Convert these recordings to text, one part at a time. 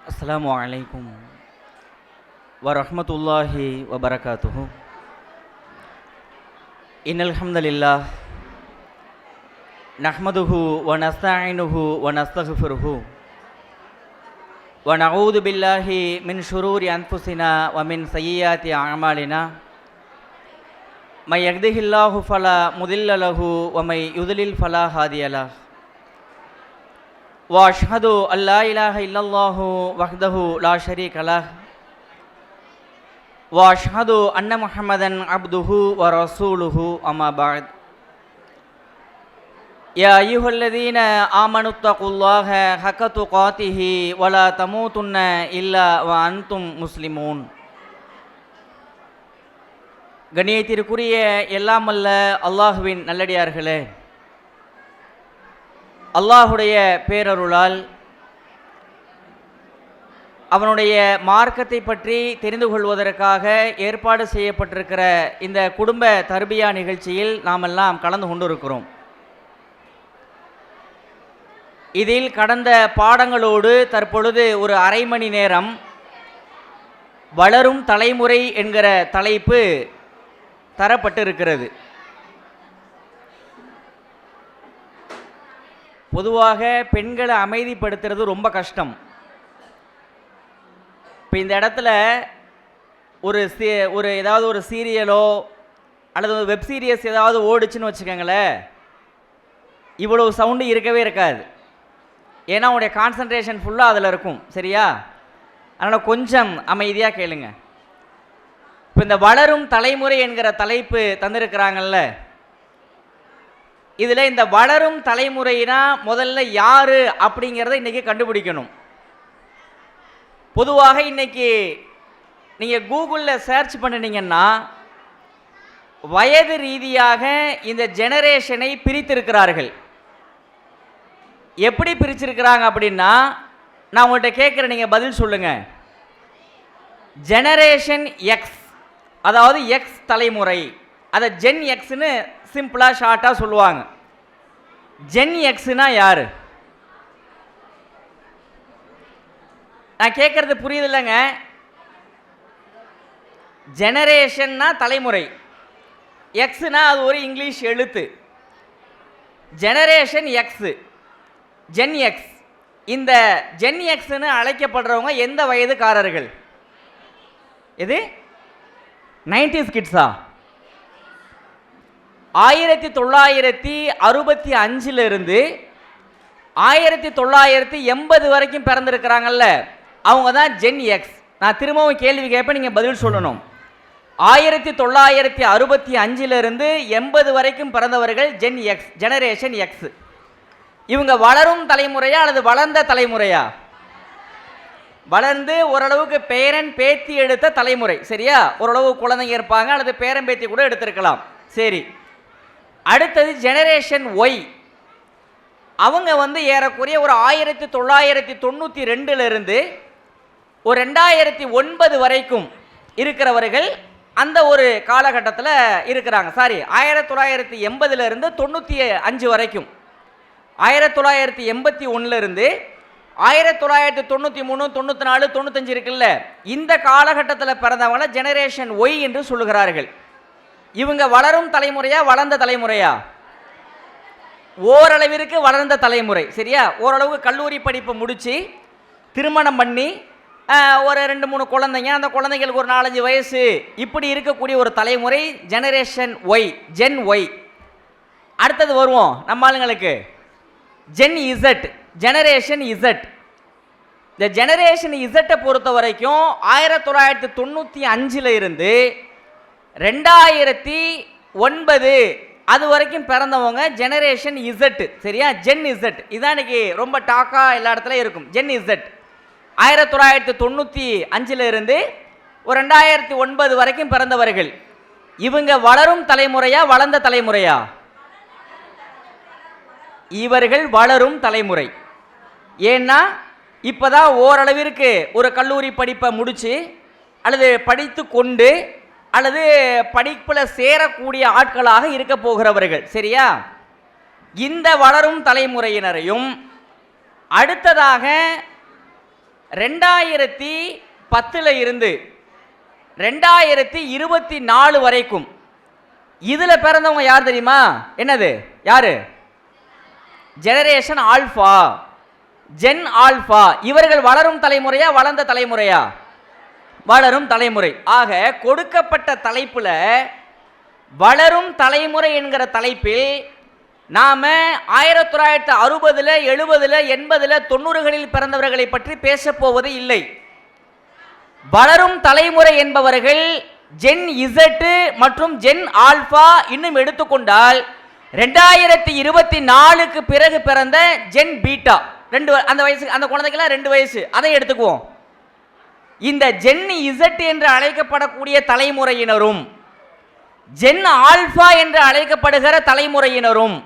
अस्सलामु अलैकुम वरहमतुल्लाहि वबरकातुहु। इन्नल हम्दुलिल्लाह नहमदुहु व नस्तईनुहु व नस्तगफिरुहु व नऊज़ु बिल्लाहि मिन शुरूरि अनफुसिना व मिन सय्यिआति अअमालिना मय यहदिहिल्लाहु फला मुदिल्ल लहु व मय युद्लिल फला हादिय लहु व अशहदु अल्ला इलाहा इल्लल्लाहु वहदहु ला शरीका लहु व अशहदु अन्न मुहम्मदन अब्दुहु व रसूलुहु अम्मा बाद। या अय्युहल्लज़ीना आमनुत्तकुल्लाह हक़्क़ तुक़ातिहि व ला तमूतुन्न इल्ला व अंतुम मुस्लिमून। கண்ணியத்திற்குரிய எல்லாம் வல்ல அல்லாஹுவின் நல்லடியார்களே, அல்லாஹுடைய பேரருளால் அவனுடைய மார்க்கத்தை பற்றி தெரிந்து கொள்வதற்காக ஏற்பாடு செய்யப்பட்டிருக்கிற இந்த குடும்ப தர்பியா நிகழ்ச்சியில் நாமெல்லாம் கலந்து கொண்டிருக்கிறோம். இதில் கடந்த பாடங்களோடு தற்பொழுது ஒரு அரை மணி நேரம் வளரும் தலைமுறை என்கிற தலைப்பு தரப்பட்டிருக்கிறது. பொதுவாக பெண்களை அமைதிப்படுத்துறது ரொம்ப கஷ்டம். இப்போ இந்த இடத்துல ஒரு ஏதாவது ஒரு சீரியலோ அல்லது ஒரு வெப் சீரியஸ் ஏதாவது ஓடுச்சுன்னு வச்சுக்கோங்களேன், இவ்வளவு சவுண்டு இருக்கவே இருக்காது. ஏன்னா உங்களுடைய கான்சன்ட்ரேஷன் ஃபுல்லாக அதில் இருக்கும். சரியா? அதனால் கொஞ்சம் அமைதியாக கேளுங்க. இப்போ இந்த வளரும் தலைமுறை என்கிற தலைப்பு தந்திருக்கிறாங்கல்ல, இதில் இந்த வளரும் தலைமுறைனா முதல்ல யார் அப்படிங்கிறத இன்றைக்கி கண்டுபிடிக்கணும். பொதுவாக இன்றைக்கி நீங்கள் கூகுளில் சர்ச் பண்ணினீங்கன்னா வயது ரீதியாக இந்த ஜெனரேஷனை பிரித்திருக்கிறார்கள். எப்படி பிரிச்சிருக்கிறாங்க அப்படின்னா, நான் உங்கள்கிட்ட கேட்குறேன், நீங்கள் பதில் சொல்லுங்கள். ஜெனரேஷன் எக்ஸ், அதாவது எக்ஸ் தலைமுறை, அதை ஜென் எக்ஸ்னு சிம்பிளாக ஷார்ட்டாக சொல்லுவாங்க. ஜென் எக்ஸ்னா யார்? நான் கேட்குறது புரியுது இல்லைங்க. ஜெனரேஷன்னா தலைமுறை, எக்ஸ்னா அது ஒரு இங்கிலீஷ் எழுத்து. Generation X, gen X. இந்த ஜென் எக்ஸ்னு அழைக்கப்படுறவங்க எந்த வயதுக்காரர்கள்? இது 90s கிட்ஸா? 1965 1980 வரைக்கும் பிறந்திருக்கிறாங்கல்ல, அவங்க தான் ஜென் எக்ஸ். நான் திரும்பவும் கேள்வி கேட்பேன், நீங்கள் பதில் சொல்லணும். 1965 80 வரைக்கும் பிறந்தவர்கள் ஜென் எக்ஸ், ஜெனரேஷன் எக்ஸ். இவங்க வளரும் தலைமுறையா அல்லது வளர்ந்த தலைமுறையா? வளர்ந்து ஓரளவுக்கு பேரன் பேத்தி எடுத்த தலைமுறை. சரியா? ஓரளவு குழந்தைங்க இருப்பாங்க, அல்லது பேரன் பேத்தி கூட எடுத்திருக்கலாம். சரி, அடுத்தது ஜெனரேஷன் ஒய். அவங்க ஏறக்குறைய ஒரு 1992 ஒரு 2009 வரைக்கும் இருக்கிறவர்கள் அந்த ஒரு காலகட்டத்தில் இருக்கிறாங்க. சாரி, 1980 95 வரைக்கும், 1981 1993 94 95 இருக்குல்ல, இந்த காலகட்டத்தில் பிறந்தவங்கள ஜெனரேஷன் ஒய் என்று சொல்லுகிறார்கள். இவங்க வளரும் தலைமுறையா வளர்ந்த தலைமுறையா? ஓரளவிற்கு வளர்ந்த தலைமுறை. சரியா? ஓரளவுக்கு கல்லூரி படிப்பு முடித்து திருமணம் பண்ணி ஒரு 2-3 குழந்தைங்க, அந்த குழந்தைங்களுக்கு ஒரு 4-5 வயசு, இப்படி இருக்கக்கூடிய ஒரு தலைமுறை ஜெனரேஷன் ஒய், ஜென் ஒய். அடுத்தது வருவோம் நம்ம ஆளுங்களுக்கு, ஜென் இசட், ஜெனரேஷன் இசட். இந்த ஜெனரேஷன் இசட்டை பொறுத்த வரைக்கும் 1995 2009 அது வரைக்கும் பிறந்தவங்க ஜெனரேஷன் இசட். சரியா? ஜென் இசட் இதான் இன்னைக்கு ரொம்ப டாக்காக எல்லா இடத்துலையும் இருக்கும். ஜென் இசட் 1995 ஒரு 2009 வரைக்கும் பிறந்தவர்கள். இவங்க வளரும் தலைமுறையா வளர்ந்த தலைமுறையா? இவர்கள் வளரும் தலைமுறை. ஏன்னா இப்போதான் ஓரளவிற்கு ஒரு கல்லூரி படிப்பை முடித்து அல்லது படித்து கொண்டு அல்லது படிப்பில் சேரக்கூடிய ஆட்களாக இருக்க போகிறவர்கள். சரியா? இந்த வளரும் தலைமுறையினரையும் அடுத்ததாக 2010 இருந்து 2024 வரைக்கும் இதில் பிறந்தவங்க யார் தெரியுமா? என்னது யாரு? Generation alpha, gen alpha. இவர்கள் வளரும் தலைமுறையா வளர்ந்த தலைமுறையா? வளரும் தலைமுறை. ஆக கொடுக்கப்பட்ட தலைப்புல வளரும் தலைமுறை என்கிற தலைப்பில் நாம 1960, 70, 80, 90களில் பிறந்தவர்களை பற்றி பேசப் போவது இல்லை. வளரும் தலைமுறை என்பவர்கள் ஜென் இசட் மற்றும் ஜென் ஆல்பா. இன்னும் எடுத்துக்கொண்டால் 2024க்கு பிறகு பிறந்த ஜென் பீட்டா, அந்த வயசு, அந்த குழந்தைக்கெல்லாம் 2 வயசு, அதை எடுத்துக்குவோம். இந்த ஜென் இசட் என்று அழைக்கப்படக்கூடிய தலைமுறையினரும் ஜென் ஆல்பா என்று அழைக்கப்படுகிற தலைமுறையினரும்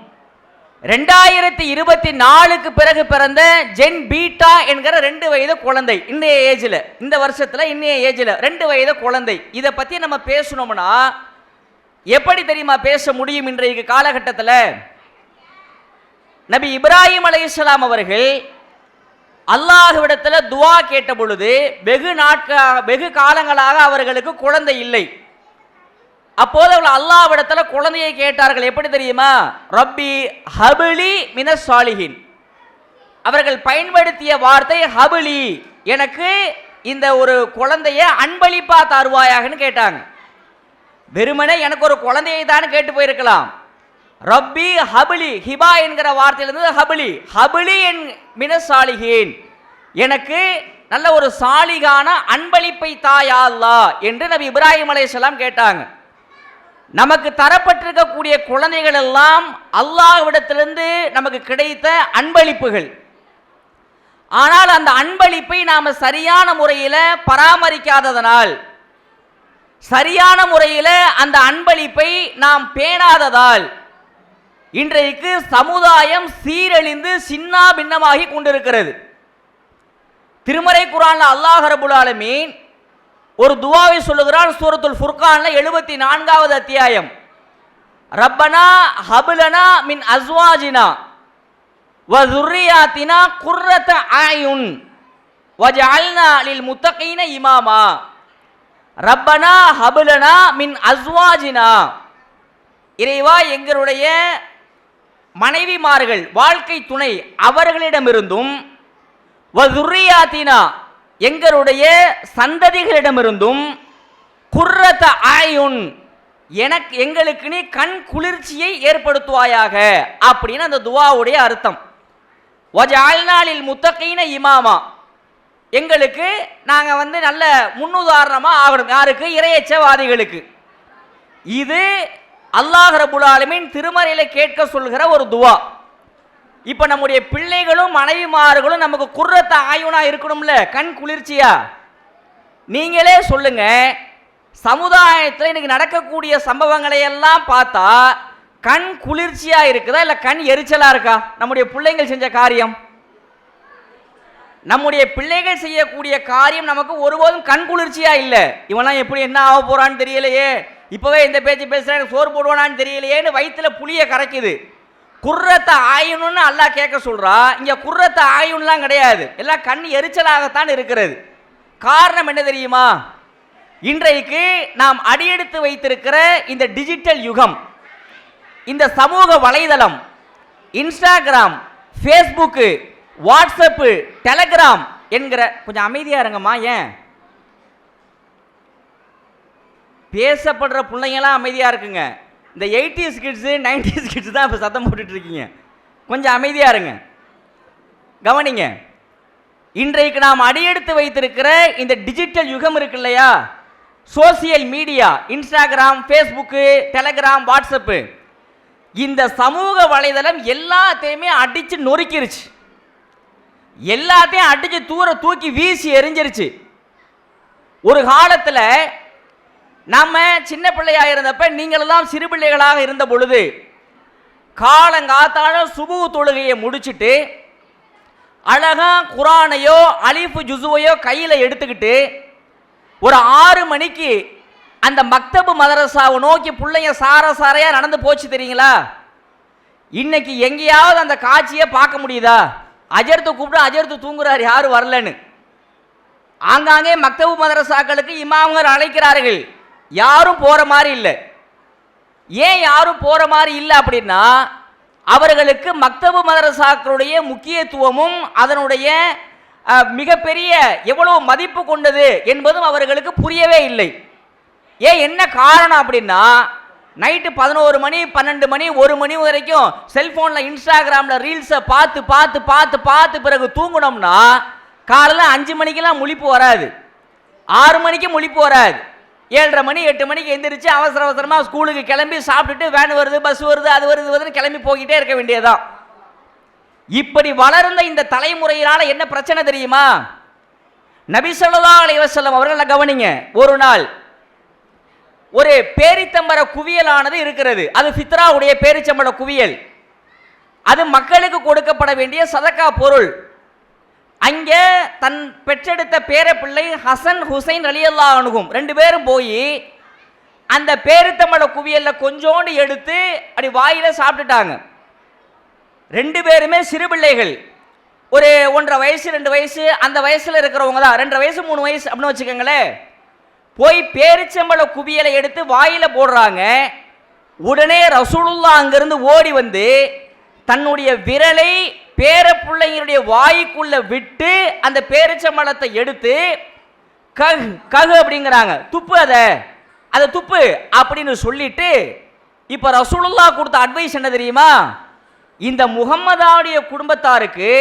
2024க்கு பிறகு பிறந்த ஜென் பீட்டா என்கிற 2 வயது குழந்தை, இன்றைய ஏஜில், இந்த வருஷத்தில் இன்றைய ஏஜில் 2 வயது குழந்தை. இதை பற்றி நம்ம பேசணும்னா எப்படி தெரியுமா பேச முடியும்? இன்றைக்கு காலகட்டத்தில் நபி இப்ராஹிம் அலைஹிஸ்ஸலாம் அவர்கள் அல்லாஹ்விடத்தில் துவா கேட்ட பொழுது வெகு காலங்களாக அவர்களுக்கு குழந்தை இல்லை. அப்போது அவர்கள் அல்லாஹ்விடத்தில் குழந்தையை கேட்டார்கள். எப்படி தெரியுமா? ரப்பி ஹபிலி மினஸ் சாலிஹின். அவர்கள் பயன்படுத்திய வார்த்தை ஹபிலி, எனக்கு இந்த ஒரு குழந்தைய அன்பளிப்பா தருவாயாகன்னு கேட்டாங்க. வெறுமனே எனக்கு ஒரு குழந்தையை தான் கேட்டு போயிருக்கலாம். ரப்பி ஹபிலி, ஹிபா என்கிற வார்த்தையிலிருந்து ஹபிலி, ஹபிலி மினஸ் சாலிஹின், எனக்கு நல்ல ஒரு சாலிகான அன்பளிப்பை தாயா அல்லாஹ் என்று நபி இப்ராஹிம் அலைஹிஸ்ஸலாம் கேட்டாங்க. நமக்கு தரப்பட்டிருக்கக்கூடிய குழந்தைகள் எல்லாம் அல்லாஹ்விடத்திலிருந்து நமக்கு கிடைத்த அன்பளிப்புகள். ஆனால் அந்த அன்பளிப்பை நாம் சரியான முறையில் பராமரிக்காததனால், சரியான முறையில் அந்த அன்பளிப்பை நாம் பேணாததால் இன்றைக்கு சமுதாயம் சீரழிந்து சின்ன பின்னமாகி கொண்டிருக்கிறது. திருமறை குர்ஆன்ல அல்லாஹ் ரப்பல் ஆலமீன் ஒரு துவாவை சொல்லுகிறார். சூரத்துல் ஃபுர்கான்ல 74வது அத்தியாயம். ரப்பனா ஹப்லனா மின் அஸ்வாஜினா வ ذُرِّيَّاتِنَا குர்ரத அயுன் வஜஅல்னா லில் முத்தகீன இமாமா. ரப்பனா ஹப்லனா மின் அஸ்வாஜினா, இறைவா எங்களுடைய மனைவிமார்கள், வாழ்க்கை துணை அவர்களிடமிருந்தும், வ ذُرِّيَّاتِنَا எங்களுடைய சந்ததிகளிடமிருந்தும், குர்ரத அயுன் எங்களுக்கு நீ கண் குளிர்ச்சியை ஏற்படுத்துவாயாக அப்படின்னு அந்த துவாவுடைய அர்த்தம். வஜஅல்னா லில் முத்தகீன இமாமா, எங்களுக்கு நாங்கள் நல்ல முன்னுதாரணமாக ஆகணும். யாருக்கு? இறையச்சவாதிகளுக்கு. இது அல்லாஹ் ரப்பல் ஆலமீன் திருமறையில கேட்க சொல்கிற ஒரு துவா. இப்போ நம்முடைய பிள்ளைகளும் மனைவிமார்களும் நமக்கு குர்ரத்த ஆயுனா இருக்கணும்ல, கண் குளிர்ச்சியா. நீங்களே சொல்லுங்க, சமுதாயத்தில் இன்னைக்கு நடக்கக்கூடிய சம்பவங்களை எல்லாம் பார்த்தா கண் குளிர்ச்சியா இருக்குதா இல்லை கண் எரிச்சலா இருக்கா? நம்முடைய பிள்ளைகள் செஞ்ச காரியம், நம்முடைய பிள்ளைகள் செய்யக்கூடிய காரியம் நமக்கு ஒருபோதும் கண் குளிர்ச்சியா இல்லை. இவெல்லாம் எப்படி என்ன ஆக போறான்னு தெரியலையே, இப்பவே இந்த பேச்சு பேசுறேன், சோறு போடுவானான்னு தெரியலையேன்னு வயிற்றுல புளிய கரைக்குது. குர்ரத்த ஆயுன்னு அல்லாஹ் கேட்க சொல்றா. இங்க குர்ரத்த ஆயுன்லாம் கிடையாது, எல்லாம் கண் எரிச்சலாகத்தான் இருக்கிறது. காரணம் என்ன தெரியுமா? இன்றைக்கு நாம் அடியெடுத்து வைத்திருக்கிற இந்த டிஜிட்டல் யுகம், இந்த சமூக வலைதளம், இன்ஸ்டாகிராம், ஃபேஸ்புக்கு, வாட்ஸ்அப்பு, டெலகிராம் என்கிற, கொஞ்சம் அமைதியா இருங்கம்மா. ஏன் பேசப்படுற பிள்ளைங்களாம் அமைதியா இருக்குங்க? இந்த 80s கிட்ஸு 90s கிட்ஸ் தான் இப்போ சத்தம் போட்டுட்டு இருக்கீங்க. கொஞ்சம் அமைதியா இருங்க, கவனிங்க. இன்றைக்கு நாம் அடியெடுத்து வைத்திருக்கிற இந்த டிஜிட்டல் யுகம் இருக்கு இல்லையா, social media, Instagram, Facebook, Telegram, WhatsApp, இந்த சமூக வலைதளம் எல்லாத்தையுமே அடித்து நொறுக்கிருச்சு, எல்லாத்தையும் அடித்து தூக்கி வீசி எரிஞ்சிருச்சு. ஒரு காலத்தில் நம்ம சின்ன பிள்ளையாக இருந்தப்ப, நீங்களெல்லாம் சிறு பிள்ளைகளாக இருந்த பொழுது, காலங்காத்தான சுபுஹ் தொழுகையை முடிச்சுட்டு அழகா குரானையோ அலிஃபு ஜுசுவையோ கையில் எடுத்துக்கிட்டு ஒரு 6 மணிக்கு அந்த மக்தபு மதரசாவை நோக்கி பிள்ளைங்க சாரையாக நடந்து போச்சு தெரியுங்களா? இன்னைக்கு எங்கேயாவது அந்த காட்சியை பார்க்க முடியுதா? அஜர்த்து கூப்பிட்டு அஜர்த்து தூங்குறாரு, யாரும் வரலன்னு. ஆங்காங்கே மக்தபு மதரசாக்களுக்கு இமாம்கள் அழைக்கிறார்கள், யாரும் போற மாதிரி இல்லை. ஏன் யாரும் போற மாதிரி இல்லை அப்படின்னா, அவர்களுக்கு மக்தபு மதரசாக்களுடைய முக்கியத்துவமும் அதனுடைய மிகப்பெரிய எவ்வளவு மதிப்பு கொண்டது என்பதும் அவர்களுக்கு புரியவே இல்லை. ஏன் என்ன காரணம் அப்படின்னா, நைட்டு 11 மணி 12 மணி 1 மணி வரைக்கும் செல்போனில் இன்ஸ்டாகிராமில் ரீல்ஸை பார்த்து பார்த்து பார்த்து பார்த்து பிறகு தூங்கணும்னா காலையில் 5 மணிக்கெல்லாம் முழிப்பு வராது, 6 மணிக்கு முழிப்பு வராது. 7:30 மணி 8 மணிக்கு எந்திரிச்சு அவசர அவசரமாக ஸ்கூலுக்கு கிளம்பி சாப்பிட்டுட்டு வேன் வருது பஸ் வருது அது வருதுன்னு கிளம்பி போய்கிட்டே இருக்க வேண்டியதுதான். இப்படி வளர்ந்த இந்த தலைமுறையினால என்ன பிரச்சனை தெரியுமா? நபி ஸல்லல்லாஹு அலைஹி வஸல்லம் அவர்களை கவனிங்க. ஒரு நாள் ஒரு பேரித்தம்பர குவியலானது இருக்கிறது. அது ஃபித்ராவுடைய பேரிச்சம்பர குவியல். அது மக்களுக்கு கொடுக்கப்பட வேண்டிய சதக்கா பொருள். அங்கே தன் பெற்றெடுத்த பேர பிள்ளை ஹசன் ஹுசைன் ரலியல்லாஹு அன்ஹும் 2 பேரும் போய் அந்த பேரித்தம்பர குவியல்ல கொஞ்சோண்டு எடுத்து அப்படி வாயில சாப்பிட்டுட்டாங்க. 2 பேருமே சிறு பிள்ளைகள், ஒரு 1.5 வயசு 2 வயசு அந்த வயசுல இருக்கிறவங்க தான். 2.5 வயசு 3 வயசு அப்படின்னு வச்சுக்கோங்களேன். போய் பேரிச்சம்பழ குவியலை எடுத்து வாயில போடுறாங்க. உடனே ரசூலுல்லாஹ் அங்கிருந்து ஓடி வந்து தன்னுடைய விரலை பேர பிள்ளைங்களுடைய வாய்க்குள்ள விட்டு அந்த பேரிச்சம்பழத்தை எடுத்து கஹ் கஹ் அப்படிங்கிறாங்க, துப்பு அதை துப்பு அப்படின்னு சொல்லிட்டு, இப்ப ரசூலுல்லாஹ் கொடுத்த அட்வைஸ் என்ன தெரியுமா? இந்த முகம்மதாவுடைய குடும்பத்தாருக்கு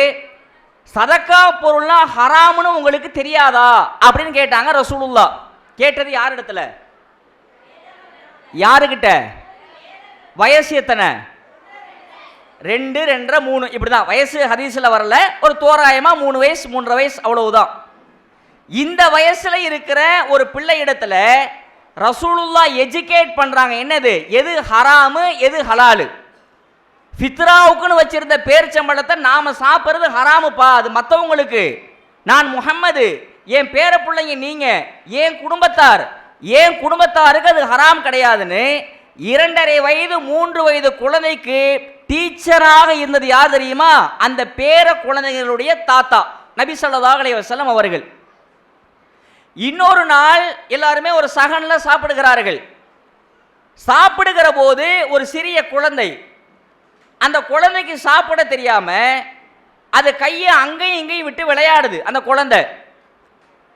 சதக்கா பொருள்லாம் ஹராம்னு உங்களுக்கு தெரியாதா அப்படின்னு கேட்டாங்க ரசூலுல்லாஹ். கேட்டது யார் இடத்துல? யாருக்கிட்ட? வயசு எத்தனை? 2, 2.5, 3 இப்படிதான் வயசு ஹதீஸ்ல வரல. ஒரு தோராயமா 3 வயசு 3.5 வயசு அவ்வளவுதான். இந்த வயசுல இருக்கிற ஒரு பிள்ளை இடத்துல ரசூலுல்லாஹ் எஜுகேட் பண்றாங்க. என்னது? எது ஹராமு எது ஹலாலு. ஃபித்ராவுக்குன்னு வச்சிருந்த பேரிச்சம்பழத்தை நாம சாப்பிட்றது ஹராமுப்பா, அது மற்றவங்களுக்கு. நான் முஹம்மது, என் பேர பிள்ளைங்க நீங்க, என் குடும்பத்தாருக்கு அது ஹராம் கிடையாதுன்னு 2.5 வயது 3 வயது குழந்தைக்கு டீச்சராக இருந்தது யார் தெரியுமா? அந்த பேர குழந்தைகளுடைய தாத்தா நபி ஸல்லல்லாஹு அலைஹி வஸல்லம் அவர்கள். இன்னொரு நாள் எல்லாருமே ஒரு சகன்ல சாப்பிடுகிறார்கள். சாப்பிடுகிற போது ஒரு சிறிய குழந்தை, அந்த குழந்தைக்கு சாப்பிட தெரியாம அது கையை அங்கேயும் இங்கேயும் விட்டு விளையாடுது அந்த குழந்தை.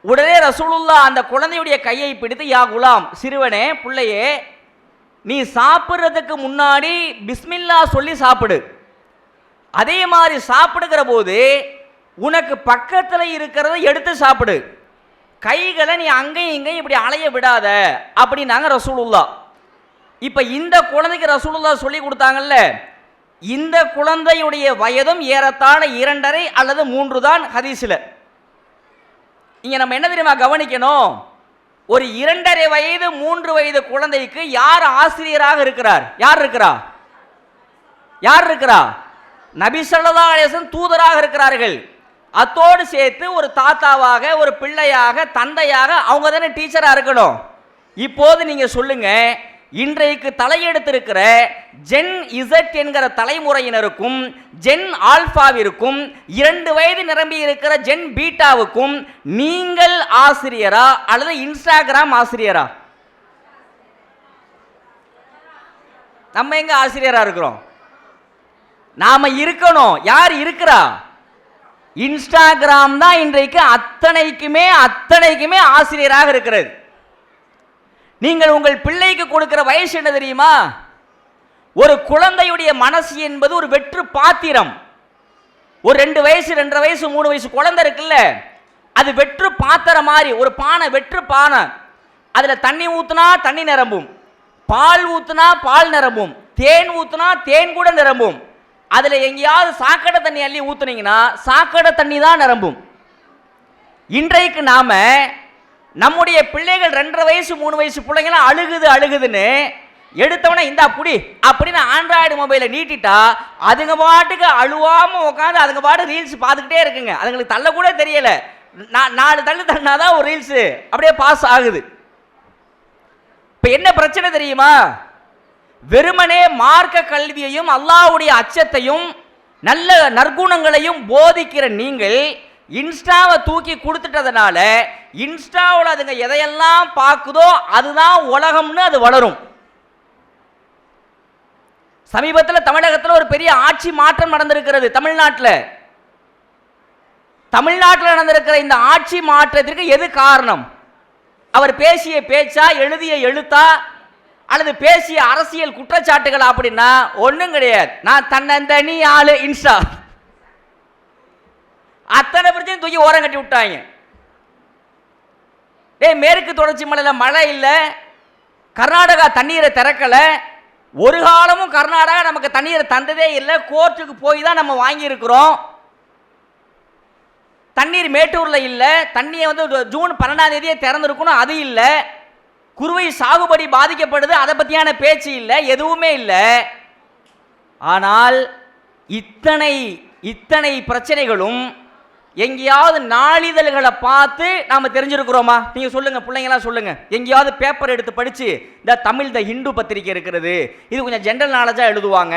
உடனே ரசூலுல்லாஹ் அந்த குழந்தையுடைய கையை பிடித்து, யா குலாம், சிறுவனே பிள்ளையே, நீ சாப்பிட்றதுக்கு முன்னாடி பிஸ்மில்லா சொல்லி சாப்பிடு. அதே மாதிரி சாப்பிடுகிற போது உனக்கு பக்கத்தில் இருக்கிறத எடுத்து சாப்பிடு. கைகளை நீ அங்கேயும் இங்கேயும் இப்படி அலைய விடாத அப்படின்னாங்க ரசூலுல்லாஹ். இப்ப இந்த குழந்தைக்கு ரசூலுல்லாஹ் சொல்லி கொடுத்தாங்கல்ல, இந்த குழந்தையுடைய வயதும் ஏறத்தாழ 2.5 அல்லது 3 தான் ஹதீஸ்ல. இங்க நம்ம என்ன தெரியுமா கவனிக்கணும்? ஒரு 2.5 வயது 3 வயது குழந்தைக்கு யார் ஆசிரியராக இருக்கிறார்? யார் இருக்கிறா? நபி ஸல்லல்லாஹு அலைஹி வஸல்லம் தூதராக இருக்கிறார்கள். அத்தோடு சேர்த்து ஒரு தாத்தாவாக, ஒரு பிள்ளையாக, தந்தையாக அவங்க தானே டீச்சரா இருக்கணும். இப்போது நீங்க சொல்லுங்க, இன்றைக்கு தலையெடுத்திருக்கிற ஜென் இசட் என்கிற தலைமுறையினருக்கும் ஜென் ஆல்பாவிற்கும் 2 வயது நிரம்பி இருக்கிற ஜென் பீட்டாவுக்கும் நீங்கள் ஆசிரியரா அல்லது இன்ஸ்டாகிராம் ஆசிரியரா? நம்ம எங்க ஆசிரியரா இருக்கிறோம்? நாம இருக்கணும். யார் இருக்கிறா? இன்ஸ்டாகிராம் தான் இன்றைக்கு அத்தனைக்குமே ஆசிரியராக இருக்கிறது. நீங்கள் உங்கள் பிள்ளைக்கு கொடுக்கிற வயசு என்ன தெரியுமா? ஒரு குழந்தையுடைய மனசு என்பது ஒரு வெற்று பாத்திரம். ஒரு 2 வயசு 2.5 வயசு 3 வயசு குழந்தை இருக்குல்ல, அது வெற்று பாத்திரம் மாதிரி. ஒரு பானை, வெற்று பானை, அதுல தண்ணி ஊத்துனா தண்ணி நிரம்பும், பால் ஊத்துனா பால் நிரம்பும், தேன் ஊத்துனா தேன் கூட நிரம்பும். அதுல எங்கேயாவது சாக்கடை தண்ணி அள்ளி ஊத்துனீங்கன்னா சாக்கடை தண்ணி தான் நிரம்பும். இன்றைக்கு நாம நம்முடைய பிள்ளைகள் 2.5 வயசு 3 வயசு பிள்ளைங்களாம் அழுகுதுன்னு எடுத்தவன இந்தா புடி அப்படின்னு ஆண்ட்ராய்டு மொபைலை நீட்டிட்டா அதுங்க பாட்டுக்கு அழுவாம உட்காந்து அதுங்க பாட்டு ரீல்ஸ் பார்த்துக்கிட்டே இருக்குங்க. அதுங்களுக்கு தள்ள கூட தெரியல, 4 தள்ளு தள்ளினாதான் ஒரு ரீல்ஸ் அப்படியே பாஸ் ஆகுது. இப்ப என்ன பிரச்சனை தெரியுமா? வெறுமனே மார்க்க கல்வியையும் அல்லாஹ்வுடைய அச்சத்தையும் நல்ல நற்குணங்களையும் போதிக்கிற நீங்கள் இன்ஸ்டாவை தூக்கி கொடுத்துட்டதுனால இன்ஸ்டாவில் அதுங்க எதையெல்லாம் பார்க்குதோ அதுதான் உலகம்னு அது வளரும். சமீபத்தில் தமிழகத்தில் ஒரு பெரிய ஆட்சி மாற்றம் நடந்திருக்கிறது. தமிழ்நாட்டில் நடந்திருக்கிற இந்த ஆட்சி மாற்றத்திற்கு எது காரணம்? அவர் பேசிய பேச்சா, எழுதிய எழுத்தா, அல்லது பேசிய அரசியல் குற்றச்சாட்டுகள்? அப்படின்னா ஒன்றும் கிடையாது. நான் தன்னந்தனி ஆளு இன்ஸ்டா, அத்தனை பிரச்சனை தூக்கி ஓரம் கட்டி விட்டாங்க. மேற்கு தொடர்ச்சி மலையில் மழை இல்லை, கர்நாடகா தண்ணீரை திறக்கல, ஒரு காலமும் கர்நாடகா நமக்கு தண்ணீரை தந்ததே இல்லை, கோர்ட்டுக்கு போய் தான் நம்ம வாங்கியிருக்கிறோம். தண்ணீர் மேட்டூர்ல இல்லை, தண்ணியை ஜூன் 12 திறந்திருக்கணும், அது இல்லை. குறுவை சாகுபடி பாதிக்கப்படுது, அதை பற்றியான பேச்சு இல்லை, எதுவுமே இல்லை. ஆனால் இத்தனை பிரச்சனைகளும் எங்கேயாவது நாளிதழ்களை பார்த்து நாம் தெரிஞ்சிருக்கிறோமா? நீங்கள் சொல்லுங்கள், பிள்ளைங்களாம் சொல்லுங்கள். எங்கேயாவது பேப்பர் எடுத்து படித்து, இந்த தமிழ் த ஹிந்து பத்திரிக்கை இருக்குது, இது கொஞ்சம் ஜென்ரல் நாலேஜாக எழுதுவாங்க,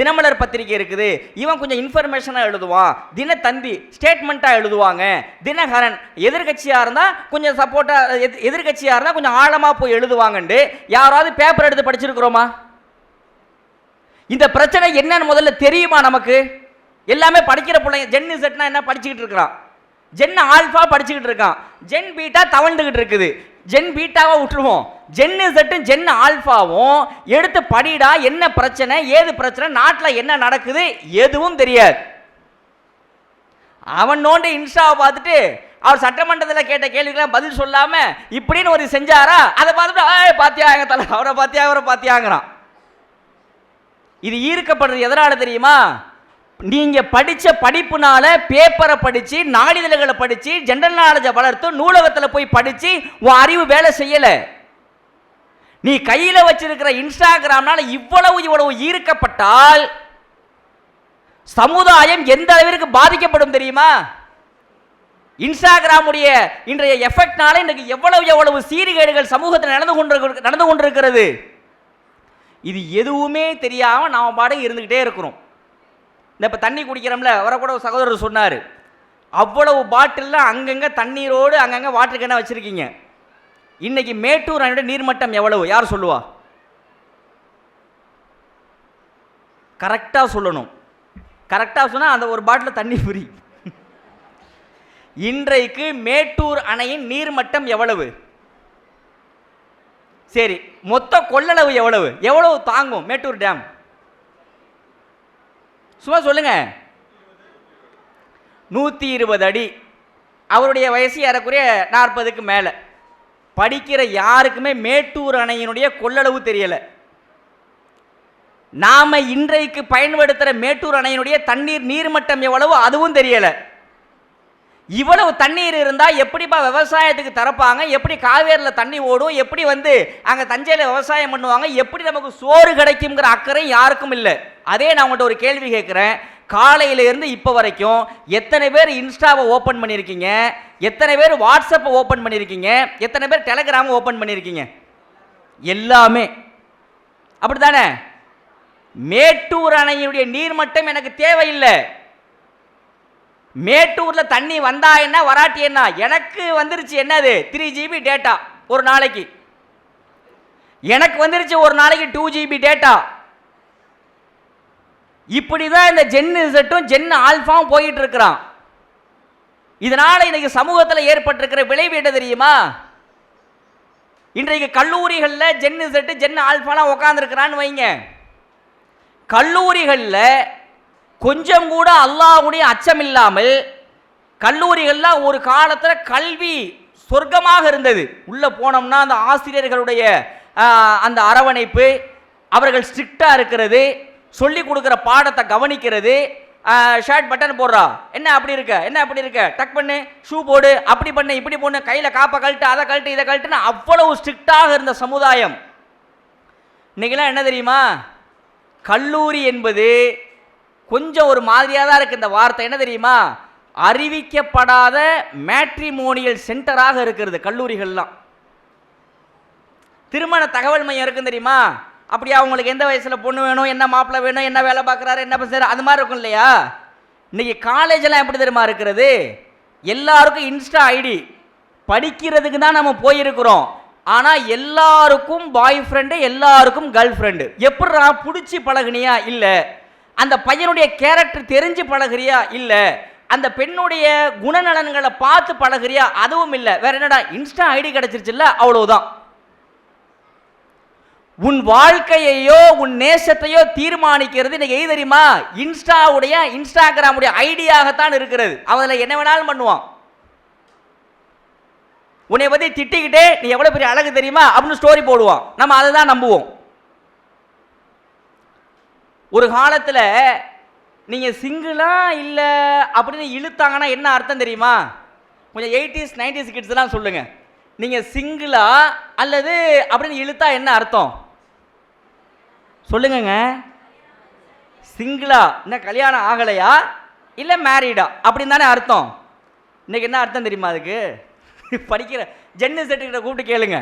தினமலர் பத்திரிக்கை இருக்குது, இவன் கொஞ்சம் இன்ஃபர்மேஷனாக எழுதுவான், தினத்தந்தி ஸ்டேட்மெண்ட்டாக எழுதுவாங்க, தினகரன் எதிர்கட்சியாக இருந்தால் கொஞ்சம் சப்போர்ட்டாக, எதிர்கட்சியாக இருந்தால் கொஞ்சம் ஆழமாக போய் எழுதுவாங்கன்ட்டு யாராவது பேப்பர் எடுத்து படிச்சிருக்கிறோமா? இந்த பிரச்சனை என்னன்னு முதல்ல தெரியுமா நமக்கு? எல்லாமே படிக்கிற பிள்ளைங்க ஜென் இசட்னா என்ன படிச்சுக்கிட்டு இருக்கிறான், ஜென் ஆல்ஃபா படிச்சுக்கிட்டு இருக்கான், ஜென் பீட்டா தவழ்ந்துகிட்டு இருக்குது. ஜென் பீட்டாவை விட்டுருவோம், ஜென் இசட்டும் ஜென் ஆல்ஃபாவும் எடுத்து படிடா, என்ன பிரச்சனை, ஏது பிரச்சனை, நாட்டில் என்ன நடக்குது, எதுவும் தெரியாது. அவன் நோண்டு இன்ஸ்டாவை பார்த்துட்டு அவர் சட்டமன்றத்தில் கேட்ட கேள்விக்கெல்லாம் பதில் சொல்லாம இப்படின்னு ஒரு செஞ்சாரா, அதை பார்த்துட்டு பாத்தியாங்க தலை, அவரை பாத்தியாங்கிறான். இது ஈர்க்கப்படுறது எதனால தெரியுமா? நீங்க படிச்ச படிப்புனால, பேப்பரை படிச்சு, நாளிதழ்களை படிச்சு, ஜெனரல் நாலேஜை வளர்த்து, நூலகத்தில் போய் படிச்சு உன் அறிவு வேலை செய்யல. நீ கையில வச்சிருக்கிற இன்ஸ்டாகிராம்னால இவ்வளவு ஈர்க்கப்பட்டால் சமுதாயம் எந்த அளவிற்கு பாதிக்கப்படும் தெரியுமா? இன்ஸ்டாகிராமுடைய இன்றைய எஃபெக்ட்னால இன்றைக்கு எவ்வளவு சீர்கேடுகள் சமூகத்தில் நடந்து கொண்டிருக்கிறது. இது எதுவுமே தெரியாம நாம பாட இருந்துகிட்டே இருக்கிறோம். இந்த இப்போ தண்ணி குடிக்கிறோம்ல, வரக்கூட ஒரு சகோதரர் சொன்னார், அவ்வளவு பாட்டிலில் அங்கங்கே தண்ணீரோடு அங்கங்கே வாட்டர் கேனை வச்சுருக்கீங்க. இன்னைக்கு மேட்டூர் அணையோட நீர்மட்டம் எவ்வளவு, யார் சொல்லுவா? கரெக்டாக சொல்லணும். கரெக்டாக சொன்னால் அந்த ஒரு பாட்டில் தண்ணி ஃப்ரீ. இன்றைக்கு மேட்டூர் அணையின் நீர்மட்டம் எவ்வளவு? சரி, மொத்த கொள்ளளவு எவ்வளவு தாங்கும் மேட்டூர் டேம்? சும்மா சொல்லுங்க. 120 அடி. அவருடைய வயசு ஏறக்குறைய 40க்கு மேலே. படிக்கிற யாருக்குமே மேட்டூர் அணையினுடைய கொள்ளளவு தெரியல. நாம இன்றைக்கு பயன்படுத்துகிற மேட்டூர் அணையினுடைய தண்ணீர் நீர்மட்டம் எவ்வளவு அதுவும் தெரியல. இவ்வளவு தண்ணீர் இருந்தால் எப்படிப்பா விவசாயத்துக்கு தரப்பாங்க, எப்படி காவேரியில் தண்ணி ஓடும், எப்படி அங்கே தஞ்சையில் விவசாயம் பண்ணுவாங்க, எப்படி நமக்கு சோறு கிடைக்குங்கிற அக்கறை யாருக்கும் இல்லை. அதே நான் உங்கள்கிட்ட ஒரு கேள்வி கேட்குறேன். காலையிலேருந்து இப்போ வரைக்கும் எத்தனை பேர் இன்ஸ்டாவை ஓப்பன் பண்ணியிருக்கீங்க, எத்தனை பேர் வாட்ஸ்அப்பை ஓப்பன் பண்ணியிருக்கீங்க, எத்தனை பேர் டெலகிராமை ஓப்பன் பண்ணியிருக்கீங்க? எல்லாமே அப்படி தானே? மேட்டூர் அணையினுடைய நீர்மட்டம் எனக்கு தேவையில்லை. மேட்டூர்ல தண்ணி வந்தா என்ன, வராட்டி என்ன, எனக்கு வந்துருச்சு என்னது 3 GB டேட்டா ஒரு நாளைக்கு. எனக்கு வந்துருச்சு ஒரு நாளைக்கு 2 GB டேட்டா. இப்படிதான் இந்த ஜென் இசட்டும் ஜென் ஆல்ஃபாவும் போயிட்டு இருக்கிறான். இதனால இன்னைக்கு சமூகத்தில் ஏற்பட்டிருக்கிற விளைவு என்ன தெரியுமா? இன்றைக்கு கல்லூரிகளில் ஜென் இசட்டு ஜென் ஆல்ஃபாலாம் உட்காந்துருக்கிறான்னு வைங்க. கல்லூரிகளில் கொஞ்சம் கூட அல்லாஹ்வுடைய அச்சம் இல்லாமல், கல்லூரிகளில் ஒரு காலத்தில் கல்வி சொர்க்கமாக இருந்தது. உள்ளே போனோம்னா அந்த ஆசிரியர்களுடைய அந்த அரவணைப்பு, அவர்கள் ஸ்ட்ரிக்டாக இருக்கிறது, சொல்லி கொடுக்குற பாடத்தை கவனிக்கிறது, ஷர்ட் பட்டன் போடுறா, என்ன அப்படி இருக்க, டக் பண்ணு, ஷூ போடு, அப்படி பண்ணு, இப்படி பண்ணு, கையில் காப்பை கழட்டு, அதை கழட்டு, இதை கழட்டுன்னு அவ்வளவு ஸ்ட்ரிக்டாக இருந்த சமுதாயம். இன்னைக்கெல்லாம் என்ன தெரியுமா? கல்லூரி என்பது கொஞ்சம் ஒரு மாதிரியாக தான் இருக்குது. இந்த வார்த்தை என்ன தெரியுமா? அறிவிக்கப்படாத மேட்ரிமோனியல் சென்டராக இருக்கிறது கல்லூரிகள்லாம். திருமண தகவல் மையம் இருக்குன்னு தெரியுமா? அப்படியே அவங்களுக்கு எந்த வயசில் பொண்ணு வேணும், என்ன மாப்பிள்ளை வேணும், என்ன வேலை பார்க்குறாரு, என்ன செய்யறாரு, அது மாதிரி இருக்கும் இல்லையா? இன்னைக்கு காலேஜெல்லாம் எப்படி தெரியுமா இருக்கிறது? எல்லாருக்கும் இன்ஸ்டா ஐடி படிக்கிறதுக்கு தான் நம்ம போயிருக்கிறோம். ஆனால் எல்லாருக்கும் பாய் ஃப்ரெண்டு, எல்லாருக்கும் கேர்ள் ஃப்ரெண்டு. எப்படா பிடிச்சி பழகுனியா? இல்லை. அந்த பையனுடைய கேரக்டர் தெரிஞ்சு பழகுறியா? இல்லை. அந்த பெண்ணுடைய குணநலன்களை பார்த்து பழகுறியா? அதுவும் இல்லை. வேற என்னடா, இன்ஸ்டா ஐடி கிடைச்சிருச்சுல்ல, அவ்வளவுதான். உன் வாழ்க்கையையோ உன் நேசத்தையோ தீர்மானிக்கிறது இன்னைக்கு எது தெரியுமா? இன்ஸ்டாகிராமுடைய ஐடியாகத்தான் இருக்கிறது. அவதில் என்ன வேணாலும் பண்ணுவான். உன்னை பற்றி திட்டிக்கிட்டே நீ எவ்வளோ பெரிய அழகு தெரியுமா அப்படின்னு ஸ்டோரி போடுவான். நம்ம அதை தான் நம்புவோம். ஒரு காலத்தில் நீங்கள் சிங்கிளா இல்லை அப்படின்னு இழுத்தாங்கன்னா என்ன அர்த்தம் தெரியுமா? கொஞ்சம் 80s 90s கிட்ஸ்லாம் சொல்லுங்க. நீங்கள் சிங்கிளா அல்லது அப்படின்னு இழுத்தா என்ன அர்த்தம் சொல்லுங்கங்க. சிங்கிளா இன்னும் கல்யாணம் ஆகலையா இல்லை மேரீடா அப்படின்னு தானே அர்த்தம். இன்னைக்கு என்ன அர்த்தம் தெரியுமா? அதுக்கு படிக்கிற ஜென்னு செட்டுக்கிட்ட கூப்பிட்டு கேளுங்க,